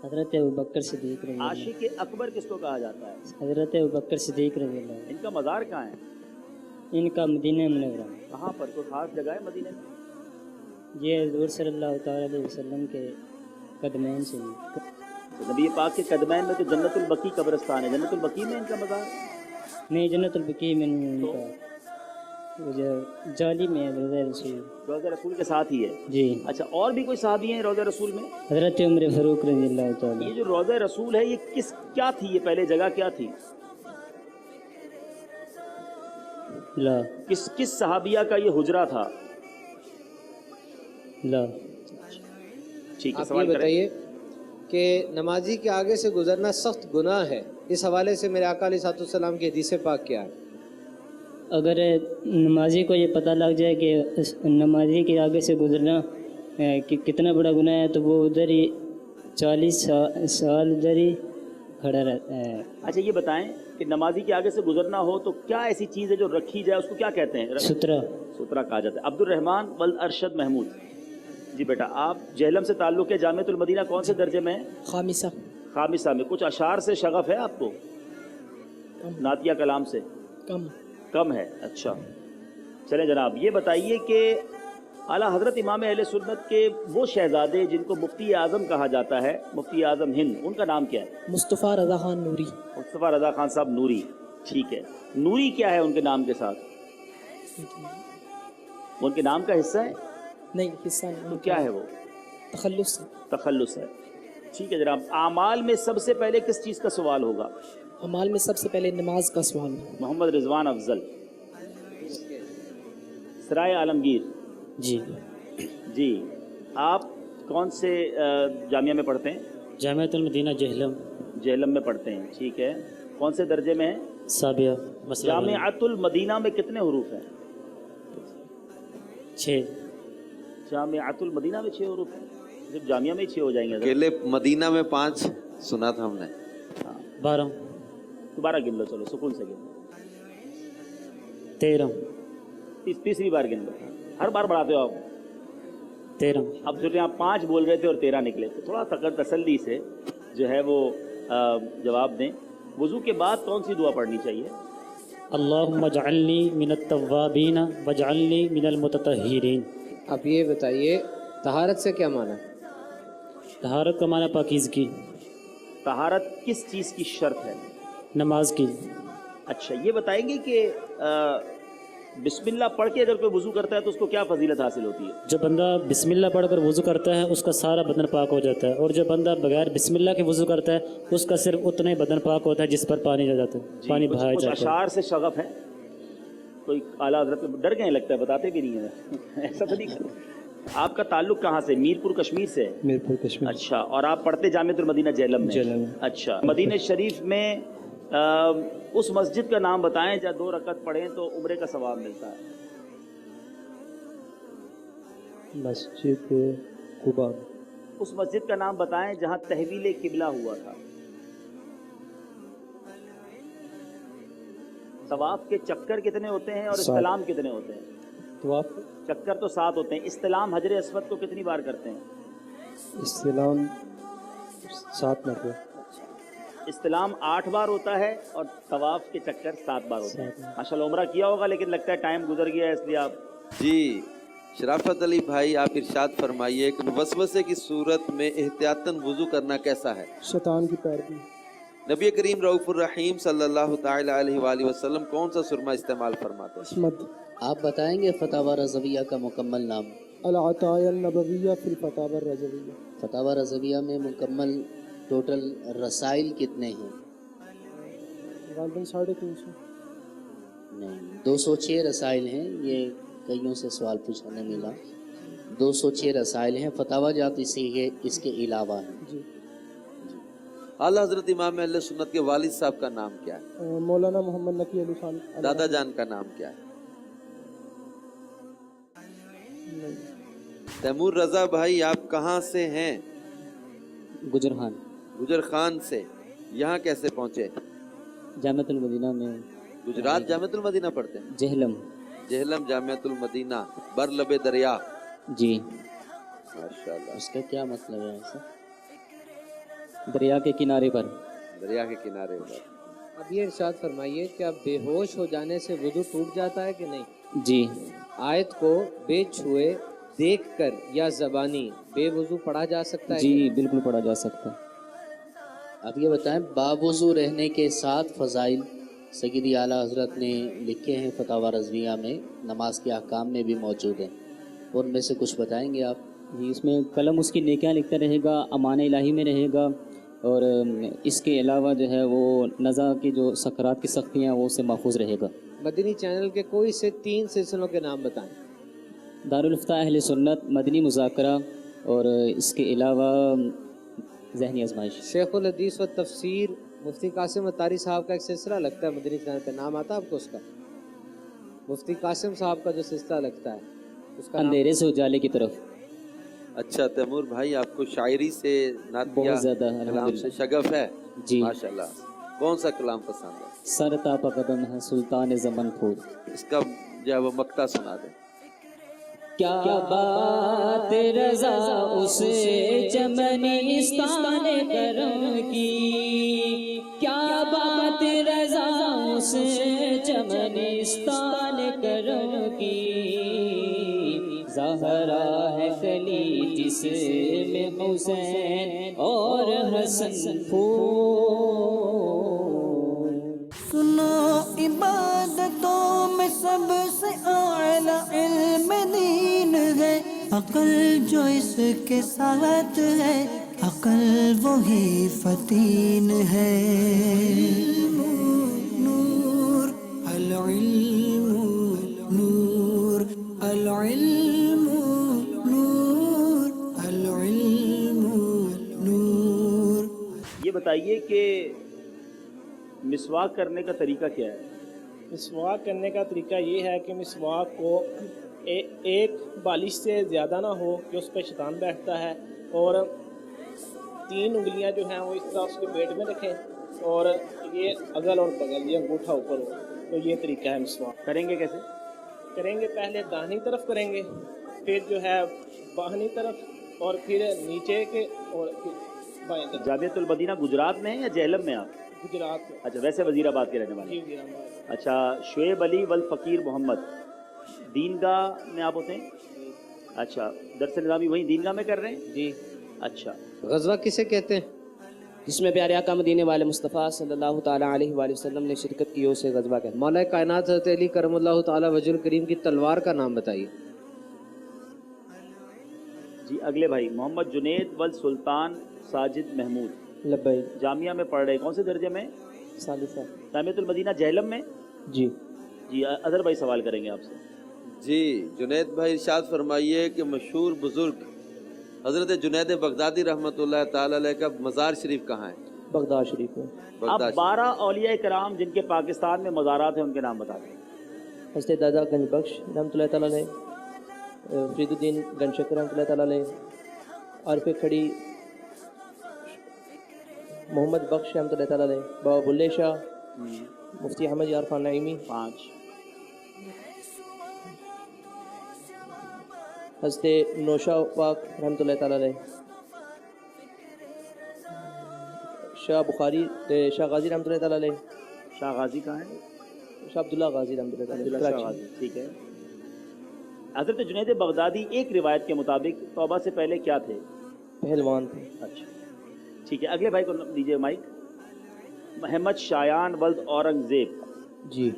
हज़रत अबू बकर सिद्दीक़ रज़ी अल्लाह। आशिक अकबर किसको कहा जाता है? हज़रत अबू बकर सिद्दीक़ रज़ी अल्लाह। इनका मज़ार कहाँ है? इनका मदीना मुनव्वरा। कहाँ पर? कोई खास जगह है मदीने में? ये हुज़ूर सल्लल्लाहु तआला अलैहि वसल्लम के कदमैन से। तो नबी पाक के कदमैन में तो जन्नतुल बकी कब्रिस्तान है, जन्नतुल बकी में इनका मज़ार? नहीं, जन्नतुल बकी में नहीं इनका, वो जो जाली में है रोज़ा रसूल। रोज़ा रसूल के साथ ही है जी। अच्छा, और भी कोई सहाबी हैं रोज़ा रसूल में? हज़रत उमर फ़ारूक रज़ी अल्लाह तआला। ये जो रोज़ा रसूल है ये क्या थी? ये पहले जगह क्या थी? ला। किस सहाबिया का ये हुजरा था? ला। ठीक है, आप ये बताइए कि नमाजी के आगे से गुजरना सख्त गुनाह है, इस हवाले से मेरे आका अलैहिस्सलाम की हदीस पाक क्या है? अगर नमाजी को ये पता लग जाए कि नमाजी के आगे से गुजरना कि कितना बड़ा गुनाह है, तो वो उधर ही 40 साल उधर ही खड़ा रहता है। अच्छा ये बताएं कि नमाजी के आगे से गुजरना हो तो क्या ऐसी चीज़ है जो रखी जाए, उसको क्या कहते हैं? सुतरा। सुतरा कहा जाता है। अब्दुल रहमान वल अरशद महमूद जी, बेटा आप जहलम से ताल्लुक़ है, जामिअतुल मदीना कौन से दर्जे में है? खामिसा। खामिसा में। कुछ अशार से शगफ है आपको? नातिया कलाम से कम है। अच्छा चलें जनाब, ये बताइए कि आला हज़रत इमाम अहले सुन्नत के वो शहज़ादे जिनको मुफ्ती आज़म कहा जाता है, मुफ्ती आज़म हिंद, उनका नाम क्या है? मुस्तफ़ा रज़ा खान नूरी। मुस्तफ़ा रज़ा खान साहब नूरी, ठीक है। नूरी क्या है उनके नाम के साथ? उनके नाम का हिस्सा है? नहीं, हिस्सा नहीं। तो क्या है वो? तखल्लुस। तखल्लुस है, ठीक है जनाब। आमाल में सबसे पहले किस चीज़ का सवाल होगा? अमाल में सबसे पहले नमाज का सवाल। मोहम्मद रिजवान अफजल, सराय आलमगीर जी जी, आप कौन से जामिया में पढ़ते हैं? जामिअतुल मदीना जहलम। जहलम में पढ़ते हैं, ठीक है। कौन से दर्जे में है? साबिया। जामिअतुल मदीना में कितने हुरूफ हैं? 6। जामिअतुल मदीना में 6 हुरूफ हैं, जब जामिया में ही 6 हो जाएंगे। अकेले मदीना में 5 सुना था हमने। 12। दोबारा गिन लो, चलो सुकून से गिन लो। 13। तीसरी बार गिन लो, हर बार बढ़ाते हो आप। 13। अब जो आप 5 बोल रहे थे और 13 निकले, तो थोड़ा तसल्ली से जो है वो जवाब दें। वुज़ू के बाद कौन सी दुआ पढ़नी चाहिए? अल्लाहुम्मा जअलनी मिनत तव्वाबीन वजअलनी मिनल मुततहिरीन। आप ये बताइए तहारत से क्या माना? तहारत का माना पाकीज़गी। तहारत किस चीज़ की शर्त है? नमाज की। अच्छा ये बताएंगे कि बिस्मिल्लाह पढ़ के अगर कोई वुज़ू करता है तो उसको क्या फजीलत हासिल होती है? जो बंदा बिस्मिल्लाह पढ़कर वज़ू करता है उसका सारा बदन पाक हो जाता है, और जो बंदा बगैर बिस्मिल्लाह के वज़ू करता है उसका सिर्फ उतना ही बदन पाक होता है जिस पर पानी जा जाता है, पानी बहाया कुछ जाता है। अशार से शगफ है? कोई आला हज़रत डर गए लगता है, बताते भी नहीं है ऐसा तो नहीं करते। आपका ताल्लुक कहाँ से? मीरपुर कश्मीर से है? मीरपुर कश्मीर। अच्छा, और आप पढ़ते जामिअतुल मदीना जहलम में? अच्छा, मदीना शरीफ में उस मस्जिद का नाम बताएं जहाँ 2 रकअत पढ़ें तो उम्रे का सवाब मिलता है। मस्जिद कुबा। उस मस्जिद का नाम बताएं जहाँ तहवील किबला हुआ था। तवाफ के चक्कर कितने होते हैं और इस्तिलाम कितने होते हैं? तवाफ चक्कर तो 7 होते हैं। इस्तिलाम हजर अस्वद को कितनी बार करते हैं? इस्तिलाम 7 मरतबा। इस्तिलाम 8 बार होता है और तवाफ के चक्कर 7 बार होते हैं। माशाल्लाह उम्रा किया होगा, लेकिन लगता है टाइम गुजर गया है इसलिए आप। जी शराफत अली भाई, आप इरशाद फरमाइए कि वसवसे की सूरत में एहतियातन वुजू करना कैसा है? शैतान की पैरवी। नबी करीम रऊफुर रहीम सल्लल्लाहु ताला अलैहि वसल्लम कौन सा सुरमा इस्तेमाल फरमाते हैं? आप बताएंगे फतावा रज़विया का मुकम्मल नाम? अल-अताया नबविया फिल फतावा रज़विया। फतावा रज़विया में मुकम्मल टोटल रसाइल कितने हैं? गालबन 350। नहीं, 206 रसाइल हैं। ये कईयों से सवाल पूछने मिला। 206 रसाइल हैं। फतावा जात इसके अलावा हैं। आला हज़रत इमाम अहले सुन्नत के वालिद साहब का नाम क्या है? मौलाना मोहम्मद नकी अली खान। दादा जान का नाम क्या है? तैमूर रजा भाई, आप कहाँ से हैं? गुजर खान। गुजर खान से यहाँ कैसे पहुँचे? जामिअतुल मदीना में। गुजरात जामिअतुल मदीना पढ़ते हैं? जहलम। जहलम जामिअतुल मदीना बरलबे दरिया। जी माशाल्लाह। उसका क्या मतलब है ऐसा? दरिया के किनारे पर। दरिया के किनारे पर। अब ये इरशाद फरमाइए कि अब बेहोश हो जाने से वुजू टूट जाता है कि नहीं? जी। आयत को बेछुए देखकर या ज़बानी बेवुजू पढ़ा जा सकता है? जी बिल्कुल पढ़ा जा सकता है। अब ये बताएं, बावुजू रहने के 7 फ़ज़ाइल सय्यदी आला हज़रत ने लिखे हैं फतावा रज़विया में, नमाज के अहकाम में भी मौजूद हैं, उनमें से कुछ बताएंगे आप? जी, इसमें कलम उसकी नेकियां लिखता रहेगा, अमान इलाही में रहेगा, और इसके अलावा जो है वो नज़ा की जो सकरात की सख्तियाँ हैं वो उससे महफूज रहेगा। मदनी चैनल के कोई से 3 सिलसिलों के नाम बताएं। दारुल इफ्ता अहले सुन्नत, मदनी मुज़ाकरा, और इसके अलावा ज़हनी आज़माइश। शेखुल हदीस व तफसीर मुफ्ती कासिम अतारी साहब का एक सिलसिला लगता है मदनी चैनल पे, नाम आता है आपको उसका? मुफ्ती कासिम साहब का जो सिलसिला लगता है उसका अंधेरे से उजाले की तरफ। अच्छा तैमूर भाई, आपको शायरी से नातिया बहुत ज्यादा कलाम से अल्हम्दुलिल्लाह। शगफ है जी माशाल्लाह। कौन सा कलाम पसंद है? सर ताप कदम है सुल्तान ज़मन फूल। इसका जो है वो मक्ता सुना दे। क्या बात रज़ा उस चमनिस्तान करम की, क्या बात रज़ा उस चमनिस्तान करम की, ज़हरा है कली जिसमें हुसैन और हसन फूल। सुनो इबादतों में सबसे आला इल्म दीन है, अकल जो इसके साथ है, अकल वही फतीन है। नूर अल इल्म नूर अल इल्म नूर अल इल्म नूर। ये बताइए कि मिसवाक करने का तरीका क्या है? मिसवाक करने का तरीका ये है कि मिसवाक को एक बालिश से ज़्यादा ना हो कि उस पर शैतान बैठता है, और 3 उंगलियां जो हैं वो इस तरह उसके पेट में रखें, और ये अगल और बगल, ये अंगूठा ऊपर हो। तो ये तरीका है मिसवाक। करेंगे कैसे? करेंगे पहले दाहिनी तरफ करेंगे, फिर जो है बाहनी तरफ, और फिर नीचे के, और फिर बाएं तरफ। जामियतुल मदीना गुजरात में है या जेहलम में आप? गुजरात में। अच्छा, वैसे वजीराबाद के रहने वाले? जी वजीराबाद। अच्छा, शुएब अली वल फ़कीर मोहम्मद दीनगाह में आप होते हैं? अच्छा, दरस निज़ामी वहीं दीनगाह में कर रहे हैं? जी। अच्छा, गज़वा किसे कहते हैं? जिसमें प्यारे आका मदीने वाले मुस्तफ़ा सल्लल्लाहु ताला अलैहि वसल्लम ने शिरकत की, उसे गज़वा कहते हैं। मौला कायनात हज़रत अली करमुल्लाहु ताला वजुल करीम की तलवार का नाम बताइए। जी अगले भाई मोहम्मद जुनेद वल सुल्तान साजिद महमूद लब्बैक। जामिया में पढ़ रहे, कौन से दर्जे में? सालिसा। जामियतुल मदीना जेहलम में? जी जी अदर भाई सवाल करेंगे आपसे। जी जुनैद भाई इरशाद फरमाइए कि मशहूर बुजुर्ग हज़रत जुनैद बगदादी रहमतुल्लाह ताला अलैह का मज़ार शरीफ कहाँ है? बगदाद शरीफ में। आप 12 औलिया कराम जिनके पाकिस्तान में मज़ारात हैं उनके नाम बता दें। हज़रत दादा गंज बख्श रहमतुल्लाह ताला अलैह, फरीदुद्दीन गंजशकर रहमतुल्लाह ताला अलैह, आरिफ खड़ी मोहम्मद बख्श रहमतुल्लाह ताला अलैह, बाबा बुल्ले शाह, मुफ्ती अहमद यार खान नईमी 5, हज़रत नौशा पाक रहमतुल्लाह ताला अलैह, शाह बुखारी शाह गाजी रहमतुल्लाह ताला अलैह। शाह गाजी कहाँ है? शाह अब्दुल्ला गाजी रहमतुल्लाह ताला अलैह, कराची। ठीक है। हज़रत जुनैद बगदादी एक रिवायत के मुताबिक तौबा से पहले क्या थे? पहलवान थे। अच्छा ठीक है, अगले भाई को दीजिए माइक। मोहम्मद शायान वल्द औरंगज़ेब जी,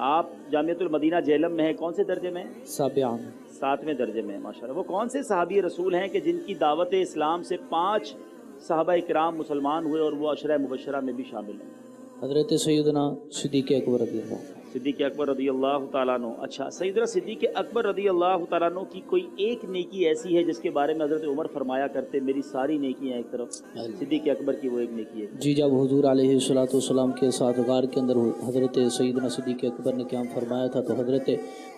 आप जामियतुल मदीना जेहलम में है, कौन से दर्जे में? साबिया में। 7वें दर्जे में है माशाल्लाह। वो कौन से सहाबी रसूल हैं कि जिनकी दावत इस्लाम से 5 सहाबा इकराम मुसलमान हुए और वो अशरा मुबशरा में भी शामिल हैं? हज़रत सैयदना सिद्दीक़ अकबर रज़ियल्लाहु अन्हु। सिद्दीक़ अकबर रज़ियल्लाहु ताला अन्हु। अच्छा, सैयदना सिद्दीक़ अकबर रज़ियल्लाहु ताला अन्हु की कोई एक नेकी ऐसी है जिसके बारे में हज़रत उमर फरमाया करते मेरी सारी नेकियां एक तरफ, सिद्दीक़ अकबर की वो एक नेकी है? जी, जब हुजूर अलैहिस्सलाम के साथ गार के अंदर हज़रत सैयदना सिद्दीक़ अकबर ने क़याम फरमाया था, तो हज़रत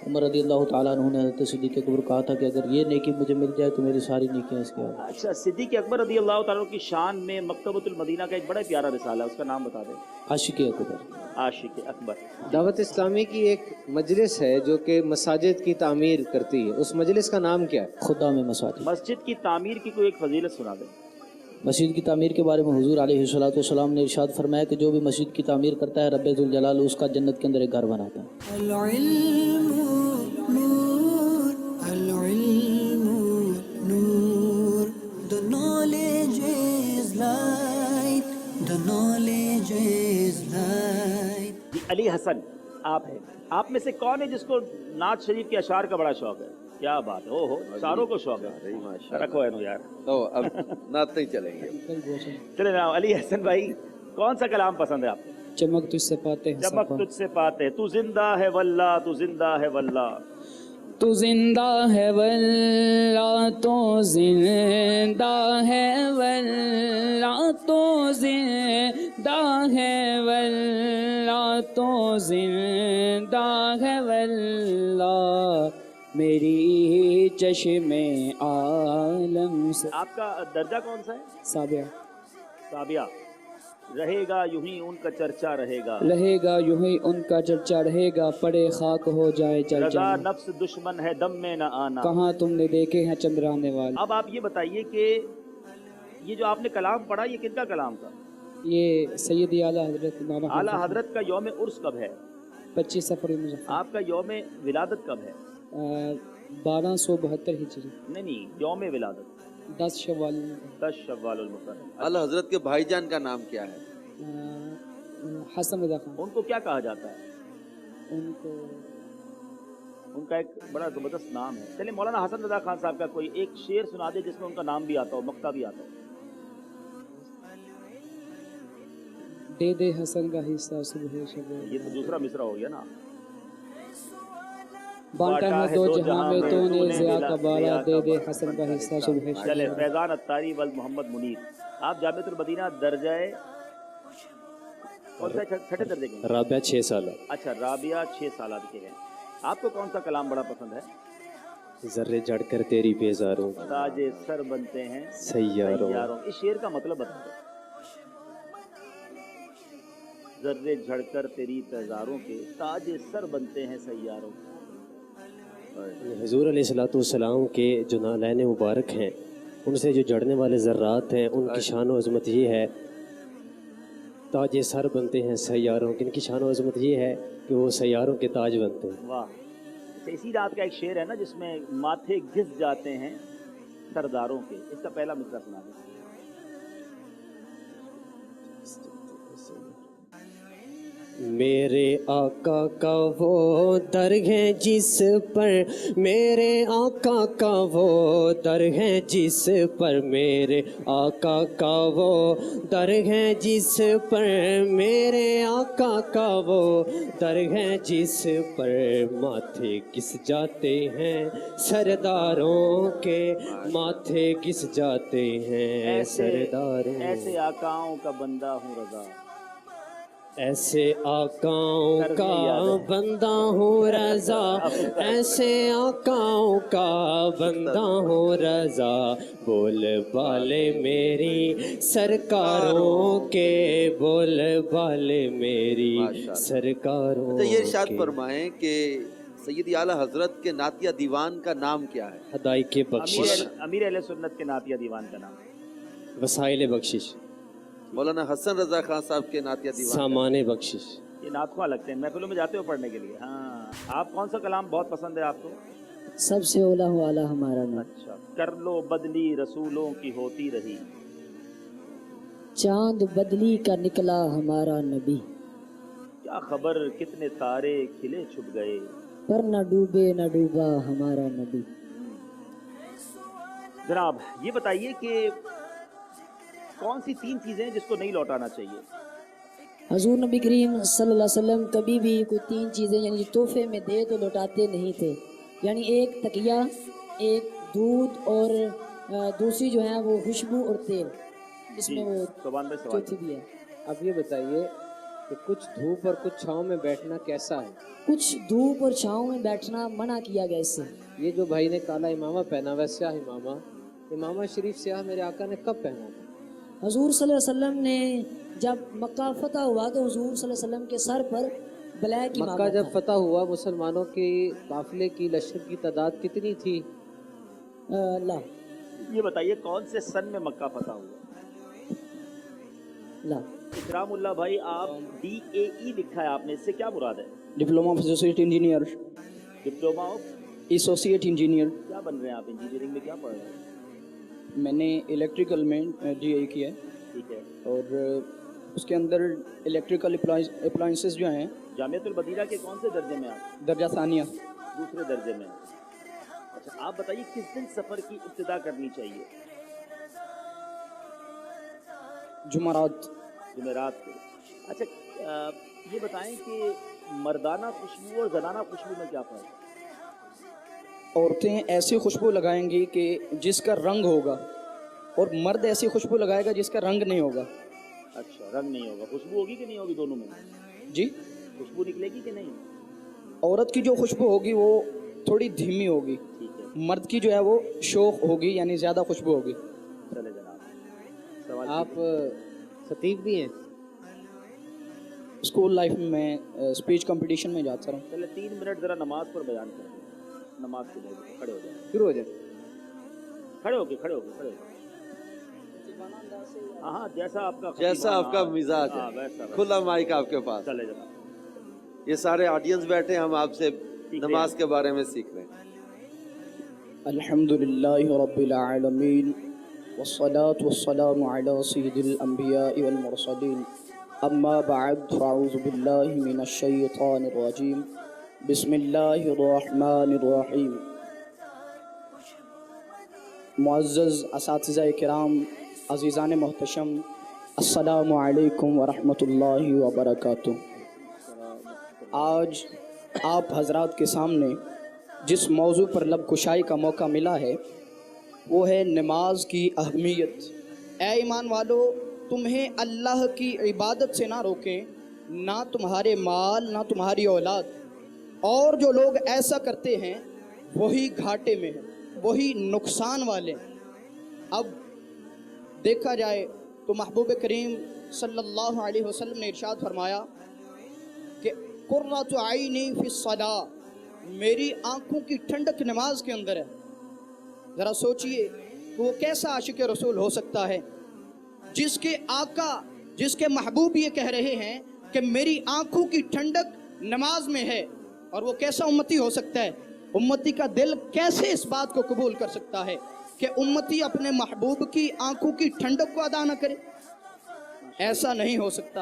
उमर रज़ियल्लाहु ताला अन्हु ने हज़रत सिद्दीक़ अकबर को कहा था कि अगर ये नेकी मुझे मिल जाए तो मेरी सारी नेकियां इसके आगे। अच्छा, सिद्दीक़ अकबर रज़ियल्लाहु ताला की शान में मकतबतुल मदीना का एक बड़ा प्यारा रिसाला है, उसका नाम बता दें। आशिक़ अकबर। आशिक़ अकबर। दावत इस्लामी की एक मजलिस है जो कि मसाजिद की तामीर करती है, उस मजलिस का नाम क्या है? खुदा में मसाजिद। मस्जिद की तामीर की कोई एक फजीलत सुना दें। मस्जिद की तामीर के बारे में हुजूर अलैहिस्सलाम ने इरशाद फरमाया कि जो भी मस्जिद की तामीर करता है रब्बे जुल जलाल उसका जन्नत के अंदर एक घर बनाता है। अली हसन आप हैं, आप में से कौन है जिसको नात शरीफ के अशार का बड़ा शौक है? क्या बात है, ओहो सारों को शौक है। रखो है नो यार, तो अब नाते ही चलेंगे। चले ना अली हसन भाई, कौन सा कलाम पसंद है आपको? चमक तुझसे पाते हैं, चमक तुझसे पाते हैं, तू जिंदा है वल्ला, तू जिंदा है वल्ला, तू जिंदा है वल्ला, तो जिंदा है वल्ला, तो जिंदा है वल्ला, तो जिंदा है वल्ला, मेरी चश्मे आलम से। आपका दर्जा कौन सा है? साबिया। साबिया। रहेगा यूं ही उनका चर्चा रहेगा, रहेगा यूं ही उनका चर्चा रहेगा, पड़े खाक हो जाए चल रजा जाए, नफ्स दुश्मन है दम में न आना। कहाँ तुमने देखे हैं चंद्राने वाले। अब आप ये बताइए कि ये जो आपने कलाम पढ़ा ये किनका कलाम था? ये सैयदी आला हजरत इमाम आला हजरत का यौम उर्स कब है? 25 सफर मुज़फ़्फ़र। आपका यौम विलादत कब है? 1272 हिजरी। नहीं, यौम विलादत 10 शव्वाल। 10 शव्वाल मुकर्रम। आला हजरत के भाईजान का नाम क्या है? हसन रज़ा खान। उनको क्या कहा जाता है? उनको उनका एक बड़ा ज़बरदस्त नाम है। चलिए मौलाना हसन रज़ा खान साहब का कोई एक शेर सुना दे जिसमें उनका नाम भी आता हो, मक्ता भी आता हो। दे दे हसन का हिस्सा सुबह शब। ये तो दूसरा मिसरा हो गया ना। बांटा है दो जहां में तूने ज़िया का बाला, दे दे हसन का हिस्सा सुबह शब। चले फैज़ान अत्तारी वल मोहम्मद मुनीर, आप जामिअतुल मदीना दर्जाए कौन सा छठे दर्जे के? राबिया 6 साल। अच्छा, राबिया 6 साल के हैं। आपको कौन सा कलाम बड़ा पसंद है? जर्रे जड़ कर तेरी बेजारों, ताजे सर बनते हैं सैयारों। इस शेर का मतलब बता दो। जर्रे झड़कर तेरी तजारों के, ताजे सर बनते हैं सैयारों। हुजूर अलैहिस्सलाम के जो नालैन मुबारक हैं, उनसे जो जड़ने वाले ज़र्रात हैं, उनकी शान व अज़मत ये है, ताजे सर बनते हैं सैयारों की। इनकी शान व अज़मत ये है कि वो सैयारों के ताज बनते हैं। वाह। अच्छा, इसी रात का एक शेर है ना जिसमें माथे घिस जाते हैं सरदारों के, इसका पहला मिसरा सुना दे। मेरे आका का वो दर है जिस पर, मेरे आका का वो दर है जिस पर, मेरे आका का वो दर है जिस पर, मेरे आका का वो दर है जिस पर, माथे घिस जाते हैं सरदारों के, माथे घिस जाते हैं सरदारों। ऐसे आकाओं का बंदा हूँ रज़ा, ऐसे आकाओं का बंदा हूँ रज़ा, ऐसे आकाओं का बंदा हूँ रज़ा, बोल बाले मेरी सरकारों के, बोल बाले मेरी सरकारों अच्छा, ये इरशाद के। फरमाएं कि सैयदी आला हजरत के नातिया दीवान का नाम क्या है? हदाई के बख्शिश। अमीर अहले सुन्नत के नातिया दीवान का नाम? वसाइल बख्शिश। मौलाना हसन रजा खान साहब के नातिया दीवान सामाने बख्शिश। ये नातख़्वाह लगते हैं, महफिलों में जाते हो पढ़ने के लिए। हाँ, आप कौन सा कलाम बहुत पसंद है आपको? सबसे ओला वाला हमारा नाम। अच्छा, कर लो बदली रसूलों की होती रही, चांद बदली का निकला हमारा नबी, क्या खबर कितने तारे खिले छुप गए, पर न डूबे न डूबा हमारा नबी। जनाब ये बताइए कि कौन सी 3 चीजें हैं जिसको नहीं लौटाना चाहिए? हजूर नबी करीम सल्लल्लाहु अलैहि वसल्लम कभी भी कोई 3 चीज़ें यानी तोहफे में दे तो लौटाते नहीं थे। यानी एक तकिया, एक दूध और दूसरी जो है वो खुशबू और तेल, जिसमें वो चौथी भी है। अब ये बताइए कि कुछ धूप और कुछ छाँव में बैठना कैसा है? कुछ धूप और छाँव में बैठना मना किया गया इससे। ये जो भाई ने काला इमामा पहना हुआ, स्याह इमामा, इमामा शरीफ स्याह मेरे आका ने कब पहना था? हजूर सल्लल्लाहु अलैहि वसल्लम ने जब मक्का फतह हुआ तो हजूर सल्लल्लाहु अलैहि वसल्लम के सर पर ब्लैक इमामा मक्का जब था। फतह हुआ, मुसलमानों की काफिले की लश्कर की तादाद कितनी थी? ला। ये बताइए कौन से सन में मक्का फतह हुआ? ला। इकरामुल्लाह भाई, आप DAE लिखा है आपने, इससे क्या मुराद है? Diploma of associate engineer. Diploma of associate engineer. क्या बन रहे हैं आप? इंजीनियरिंग में क्या पढ़ रहे हैं? मैंने इलेक्ट्रिकल में GAE किया है। ठीक है। और उसके अंदर इलेक्ट्रिकल अप्लायंसेस जो हैं। जामिअतुल मदीना के कौन से दर्जे में आप? दर्जा सानिया। दूसरे दर्जे में। अच्छा, आप बताइए किस दिन सफ़र की इब्तिदा करनी चाहिए? जुमेरात। जुमेरात को। अच्छा, ये बताएं कि मर्दाना खुशबू और जनाना खुशबू में क्या फ़र्क है? औरतें ऐसी खुशबू लगाएंगी कि जिसका रंग होगा, और मर्द ऐसी खुशबू लगाएगा जिसका रंग नहीं होगा। अच्छा, रंग नहीं होगा, खुशबू होगी कि नहीं होगी दोनों में? जी, खुशबू निकलेगी कि नहीं? औरत की जो खुशबू होगी वो تھوڑی دھیمی ہوگی، مرد کی جو ہے وہ شوق ہوگی یعنی زیادہ خوشبو ہوگی۔ چلے جناب، آپ خطیب بھی ہیں؟ اسکول لائف میں میں اسپیچ کمپٹیشن میں جاتا رہا ہوں۔ چلے 3 منٹ ذرا نماز پر بیان کریں، نماز کے لیے کھڑے ہو جائیں، شروع ہو جائے، کھڑے ہو کے ہاں جیسا آپ کا مزاج ہے، کھلا مائک آپ کے پاس۔ چلے جناب، یہ سارے آڈینس بیٹھے، ہم آپ سے نماز کے بارے میں سیکھ رہے ہیں۔ الحمدللہ رب العالمین والصلاة والسلام علی سید الانبیاء والمرسلین، اما بعد فاعوذ باللہ من الشیطان الرجیم، بسم اللہ الرحمن الرحیم۔ معزز اساتذہ کرام، عزیزان محتشم، السلام علیکم ورحمۃ اللہ وبرکاتہ۔ آج آپ حضرات کے سامنے جس موضوع پر لب کشائی کا موقع ملا ہے وہ ہے نماز کی اہمیت۔ اے ایمان والو، تمہیں اللہ کی عبادت سے نہ روکیں نہ تمہارے مال نہ تمہاری اولاد، اور جو لوگ ایسا کرتے ہیں وہی گھاٹے میں ہیں، وہی نقصان والے ہیں۔ اب دیکھا جائے تو محبوب کریم صلی اللہ علیہ وسلم نے ارشاد فرمایا کہ قرۃ عینی فی الصلاۃ، میری آنکھوں کی ٹھنڈک نماز کے اندر ہے۔ ذرا سوچئے کہ وہ کیسا عاشق رسول ہو سکتا ہے جس کے آقا، جس کے محبوب یہ کہہ رہے ہیں کہ میری آنکھوں کی ٹھنڈک نماز میں ہے، اور وہ کیسا امتی ہو سکتا ہے؟ امتی کا دل کیسے اس بات کو قبول کر سکتا ہے کہ امتی اپنے محبوب کی آنکھوں کی ٹھنڈک کو ادا نہ کرے؟ ایسا نہیں ہو سکتا۔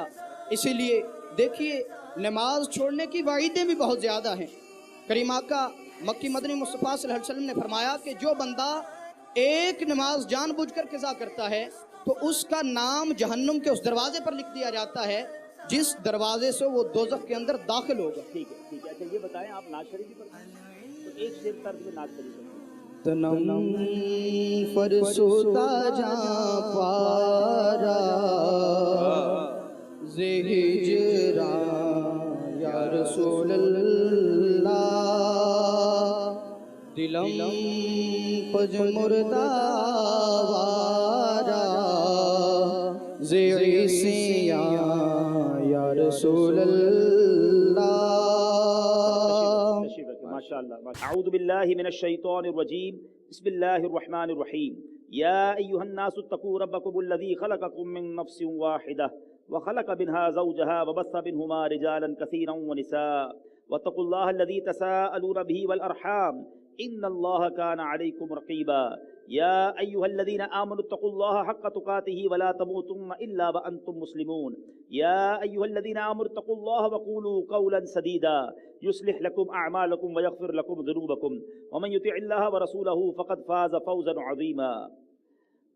اسی لیے دیکھیے، نماز چھوڑنے کی وعیدیں بھی بہت زیادہ ہیں۔ کریم آقا مکی مدنی مصطفیٰ صلی اللہ علیہ وسلم نے فرمایا کہ جو بندہ ایک نماز جان بوجھ کر قضا کرتا ہے تو اس کا نام جہنم کے اس دروازے پر لکھ دیا جاتا ہے جس دروازے سے وہ دوزخ کے اندر داخل ہوگا۔ ٹھیک ہے۔ اچھا یہ بتائیں، آپ نعت شریف پڑھتے ہیں تو ایک شعر طرز میں نعت شریف تنم فرسوتا جاں پارا زہجران یا رسول اللہ، دلم پج مردہ وارا زعیسیاں یا رسول اللہ۔ ماشاءاللہ۔ اعوذ باللہ من الشیطان الرجیم، بسم اللہ الرحمن الرحیم۔ یا ایہا الناس اتقوا ربکم الذی خلقکم من نفس واحدہ وخلق منها زوجها وبث منہما رجالا کثیرا ونساء واتقوا اللہ الذی تساءلون به والارحام ان اللہ کان علیکم رقیبا۔ یا ایہا الذین آمنوا اتقوا اللہ حق تقاتہ ولا تموتن الا وانتم مسلمون۔ یا ایہا الذین آمنوا اتقوا اللہ وقولوا قولا سدیدا يصلح لكم اعمالكم ويغفر لكم ذنوبكم ومن يطع الله ورسوله فقد فاز فوزا عظيما۔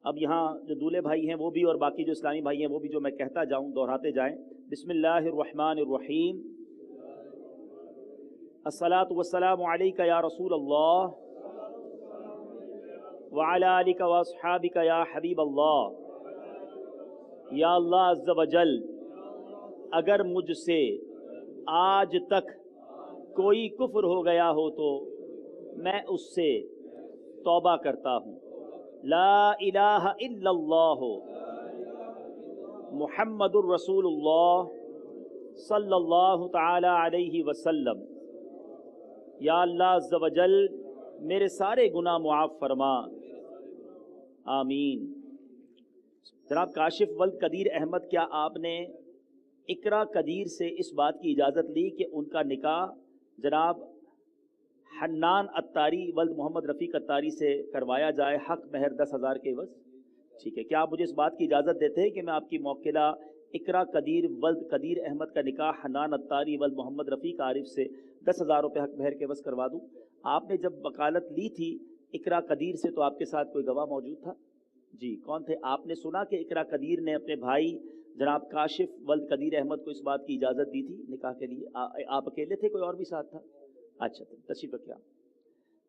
اب یہاں جو دولے بھائی ہیں وہ بھی اور باقی جو اسلامی بھائی ہیں وہ بھی جو میں کہتا جاؤں دہراتے جائیں۔ بسم اللہ الرحمن الرحیم، الصلاۃ والسلام علیک یا رسول اللہ وعلی آلک واصحابک یا حبیب اللہ۔ یا اللہ عز وجل، اگر مجھ سے آج تک کوئی کفر ہو گیا ہو تو میں اس سے توبہ کرتا ہوں۔ لا الہ الا اللہ محمد الرسول اللہ صلی اللہ تعالی علیہ وسلم۔ یا اللہ عز و جل میرے سارے گناہ معاف فرما، آمین۔ جناب کاشف ولد قدیر احمد، کیا آپ نے اقرا قدیر سے اس بات کی اجازت لی کہ ان کا نکاح جناب حنان اتاری ولد محمد رفیق اتاری سے کروایا جائے، حق مہر 10,000 کے عوض؟ ٹھیک ہے، کیا آپ مجھے اس بات کی اجازت دیتے ہیں کہ میں آپ کی موکلہ اقرا قدیر ولد قدیر احمد کا نکاح حنان اتاری ولد محمد رفیق عارف سے 10,000 روپے حق مہر کے عوض کروا دوں؟ آپ نے جب وکالت لی تھی اقرا قدیر سے تو آپ کے ساتھ کوئی گواہ موجود تھا؟ جی، کون تھے؟ آپ نے سنا کہ اقرا قدیر نے اپنے بھائی جناب کاشف ولد قدیر احمد کو اس بات کی اجازت دی تھی نکاح کے لیے؟ آپ اکیلے تھے، کوئی اور بھی ساتھ تھا؟ اچھا، تشریف رکھیے آپ۔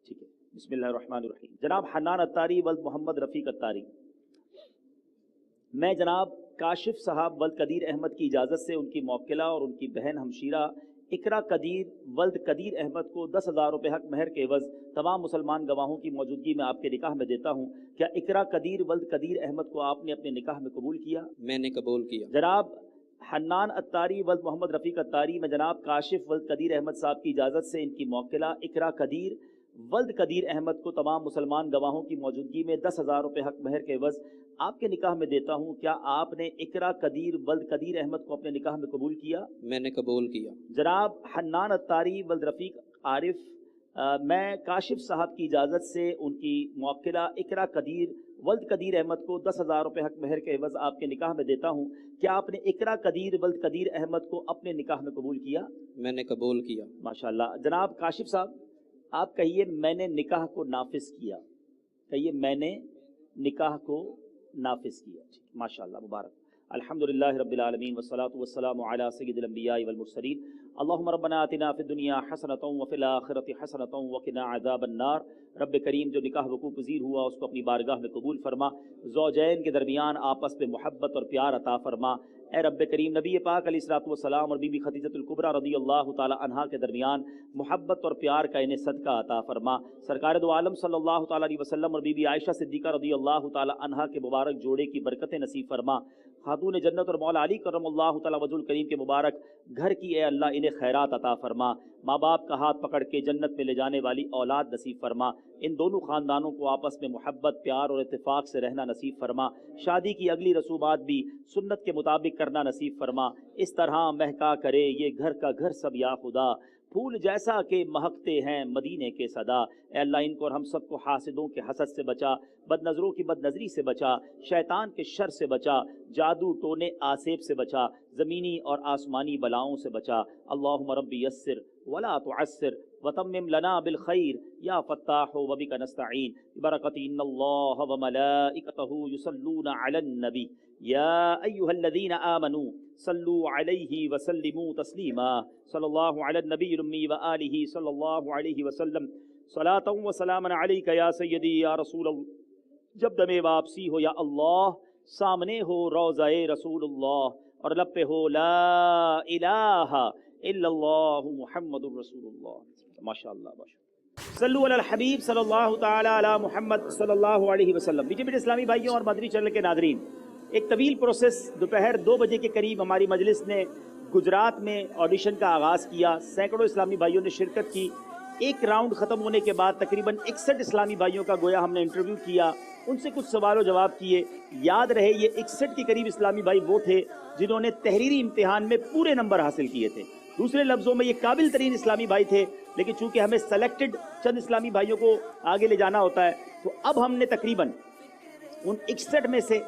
ٹھیک ہے، بسم اللہ الرحمن الرحیم۔ جناب حنان اتاری ولد محمد رفیق اتاری، میں جناب کاشف صاحب ولد قدیر احمد کی اجازت سے ان کی موکلہ اور ان کی بہن ہمشیرہ اقرا قدیر ولد قدیر احمد کو 10,000 روپے حق مہر کے عوض تمام مسلمان گواہوں کی موجودگی میں آپ کے نکاح میں دیتا ہوں. کیا اقرا قدیر ولد قدیر احمد کو آپ نے اپنے نکاح میں قبول کیا؟ میں نے قبول کیا. جناب حنان اتاری ولد محمد رفیق اتاری میں جناب کاشف ولد قدیر احمد صاحب کی اجازت سے ان کی موکلہ اقرا قدیر ولد قدیر احمد کو تمام مسلمان گواہوں کی موجودگی میں 10,000 روپے حق مہر کے عوض آپ کے نکاح میں دیتا ہوں. کیا آپ نے اقرا قدیر ولد قدیر احمد کو اپنے نکاح میں قبول کیا؟ میں نے قبول کیا. جناب حنان اتاری ولد رفیق عارف میں کاشف صاحب کی اجازت سے ان کی موکلہ اقرا قدیر ولد قدیر احمد کو 10,000 روپے حق مہر کے عوض آپ کے نکاح میں دیتا ہوں. کیا آپ نے اقرا قدیر ولد قدیر احمد کو اپنے نکاح میں قبول کیا؟ میں نے قبول کیا. ماشاءاللہ. جناب کاشف صاحب آپ کہیے میں نے نکاح کو نافذ کیا. کہیے میں نے نکاح کو نافذ کیا. ماشاءاللہ مبارک. الحمدللہ رب العالمین والصلاة والسلام علی سید الانبیاء والمرسلین. اللہم ربنا آتنا فی الدنیا حسنۃ وفی الآخرۃ حسنۃ وقنا عذاب النار. رب کریم جو نکاح وقوع پذیر ہوا اس کو اپنی بارگاہ میں قبول فرما. زوجین کے درمیان آپس میں محبت اور پیار عطا فرما. اے رب کریم نبی پاک علیہ الصلوۃ والسلام اور بی بی خدیجۃ الکبریٰ رضی اللہ تعالی عنہا کے درمیان محبت اور پیار کا انہیں صدقہ عطا فرما. سرکار دو عالم صلی اللہ تعالی علیہ وسلم اور بی بی عائشہ صدیقہ رضی اللہ تعالی عنہا کے مبارک جوڑے کی برکتیں نصیب فرما. خاتون جنت اور مولا علی کرم اللہ تعالی وجہ الکریم کے مبارک گھر کی اے اللہ انہیں خیرات عطا فرما. ماں باپ کا ہاتھ پکڑ کے جنت میں لے جانے والی اولاد نصیب فرما. ان دونوں خاندانوں کو آپس میں محبت پیار اور اتفاق سے رہنا نصیب فرما. شادی کی اگلی رسومات بھی سنت کے مطابق کرنا نصیب فرما. اس طرح مہکا کرے یہ گھر کا گھر سب یا خدا، پھول جیسا کہ مہکتے ہیں مدینے کے صدا. اے اللہ ان کو اور ہم سب کو حاسدوں کے حسد سے بچا، بد نظروں کی بد نظری سے بچا، شیطان کے شر سے بچا، جادو ٹونے آسیب سے بچا، زمینی اور آسمانی بلاؤں سے بچا. اللہم ربی یسر ولا تعسر وتمم لنا بالخیر یا فتاح وبک نستعین برکت ان اللہ وملائکتہ یصلون علی النبی یا ایہا الذین آمنوا صلوا علیہ وسلموا تسلیما. صلی اللہ علی النبی الامی وآلہ صلی اللہ علیہ وسلم صلاۃ و سلاما علیک یا سیدی یا رسول اللہ. جب دم واپسی ہو یا اللہ، سامنے ہو روضہ رسول اللہ اور لب پہ ہو لا الہ الا اللہ محمد رسول اللہ. ماشاءاللہ ماشاءاللہ. صلو علی الحبیب صلی اللہ تعالی علی محمد صلی اللہ علیہ وسلم. بیٹے اسلامی بھائیوں اور مدنی چینل کے ناظرین، ایک طویل پروسیس دوپہر 2 بجے کے قریب ہماری مجلس نے گجرات میں آڈیشن کا آغاز کیا. سینکڑوں اسلامی بھائیوں نے شرکت کی. ایک راؤنڈ ختم ہونے کے بعد تقریباً 61 اسلامی بھائیوں کا گویا ہم نے انٹرویو کیا، ان سے کچھ سوال و جواب کیے. یاد رہے یہ 61 کے قریب اسلامی بھائی وہ تھے جنہوں نے تحریری امتحان میں پورے نمبر حاصل کیے تھے. دوسرے لفظوں میں یہ قابل ترین اسلامی بھائی تھے، لیکن چونکہ ہمیں سلیکٹڈ چند اسلامی بھائیوں کو آگے لے جانا ہوتا ہے تو اب ہم نے تقریباً ان 61 میں سے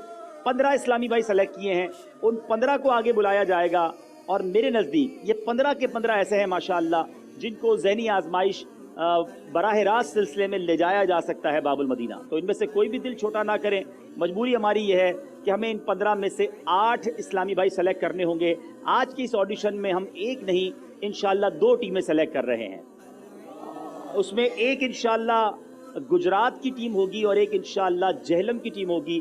15 اسلامی بھائی سلیکٹ کیے ہیں. ان 15 کو آگے بلایا جائے گا اور میرے نزدیک یہ 15 کے 15 ایسے ہیں ماشاءاللہ جن کو ذہنی آزمائش براہ راست سلسلے میں لے جایا جا سکتا ہے باب المدینہ. تو ان میں سے کوئی بھی دل چھوٹا نہ کریں. مجبوری ہماری یہ ہے کہ ہمیں ان 15 میں سے 8 اسلامی بھائی سلیکٹ کرنے ہوں گے. آج کی اس آڈیشن میں ہم ایک نہیں انشاءاللہ 2 ٹیمیں سلیکٹ کر رہے ہیں. اس میں ایک انشاءاللہ گجرات کی ٹیم ہوگی اور ایک انشاءاللہ جہلم کی ٹیم ہوگی.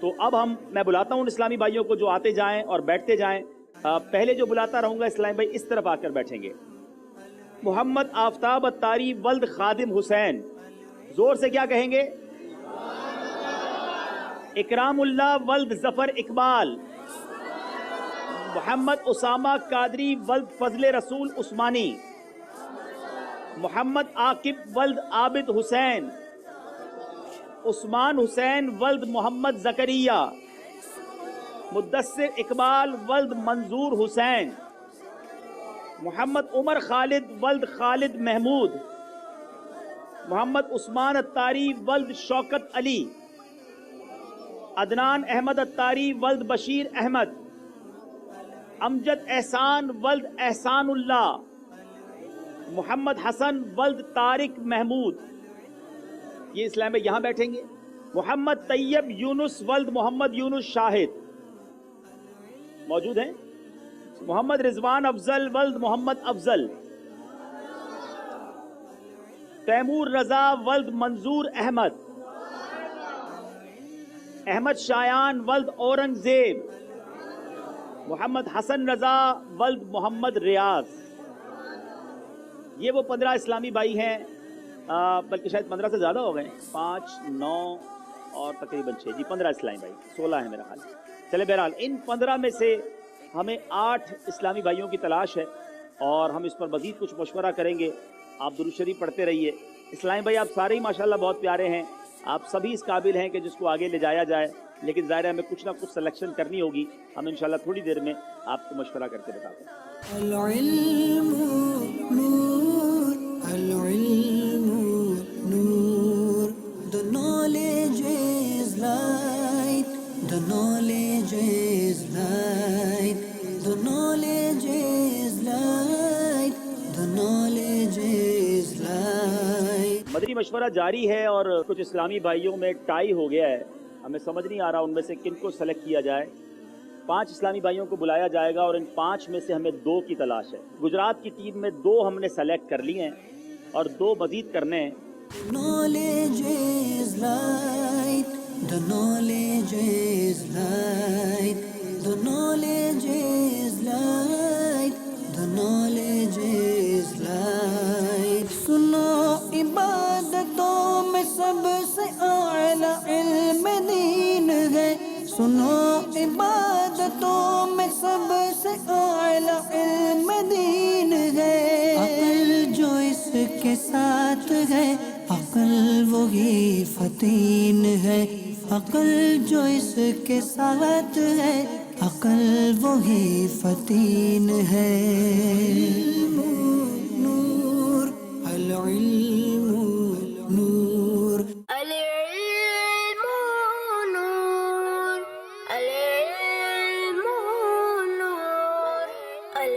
تو اب میں بلاتا ہوں اسلامی بھائیوں کو جو آتے جائیں اور بیٹھتے جائیں. پہلے جو بلاتا رہوں گا اسلامی بھائی اس طرف آ کر بیٹھیں گے. محمد آفتاب اتاری ولد خادم حسین، زور سے کیا کہیں گے؟ اکرام اللہ ولد ظفر اقبال. محمد اسامہ قادری ولد فضل رسول عثمانی. محمد عاقب ولد عابد حسین. عثمان حسین ولد محمد زکریہ. مدثر اقبال ولد منظور حسین. محمد عمر خالد ولد خالد محمود. محمد عثمان اتاری ولد شوکت علی. عدنان احمد اتاری ولد بشیر احمد. امجد احسان ولد احسان اللہ. محمد حسن ولد طارق محمود. یہ اسلام میں یہاں بیٹھیں گے. محمد طیب یونس ولد محمد یونس شاہد موجود ہیں. محمد رضوان افضل ولد محمد افضل. تیمور رضا ولد منظور احمد. احمد شایان ولد اورنگزیب. मोहम्मद हसन रजा वल्द मोहम्मद रियाज, ये वो 15 इस्लामी भाई हैं, बल्कि शायद 15 से ज़्यादा हो गए, 5, 9 और तकरीबन 6, जी 15 इस्लामी भाई, 16 है मेरा ख्याल। चले बहरहाल इन 15 में से हमें 8 इस्लामी भाइयों की तलाश है और हम इस पर मज़ीद कुछ मशवरा करेंगे। आप दुरूद शरीफ पढ़ते रहिए। इस्लामी भाई आप सारे ही माशाल्लाह बहुत प्यारे हैं, आप सभी इस काबिल हैं कि जिसको आगे ले जाया जाए, लेकिन ज़ाहिर है हमें कुछ ना कुछ सिलेक्शन करनी होगी। हम इंशाल्लाह थोड़ी देर में आपको मशवरा करके बताते हैं। The knowledge is light, the knowledge is light, the knowledge is light, the knowledge is light। Madani मशवरा जारी है और कुछ इस्लामी भाइयों में टाई हो गया है, हमें समझ नहीं आ रहा उनमें से किन को सेलेक्ट किया जाए। 5 इस्लामी भाइयों को बुलाया जाएगा और इन 5 में से हमें 2 की तलाश है। गुजरात की टीम में 2 हमने सेलेक्ट कर लिए हैं और 2 मजीद करने हैं। Knowledge is light, the knowledge is light, the knowledge is light, the knowledge is light। सुनो इबादतों में सबसे आला इल्म दीन है, सुनो इबादतों में सबसे आला इल्म दीन है। अक्ल जो इसके साथ है, अक्ल वही फतीन है, अक्ल जो इसके साथ है, अक्ल वही फतीन है। नूर अल इल्मु नूर अल इल्मु नूर अल इल्मु नूर अल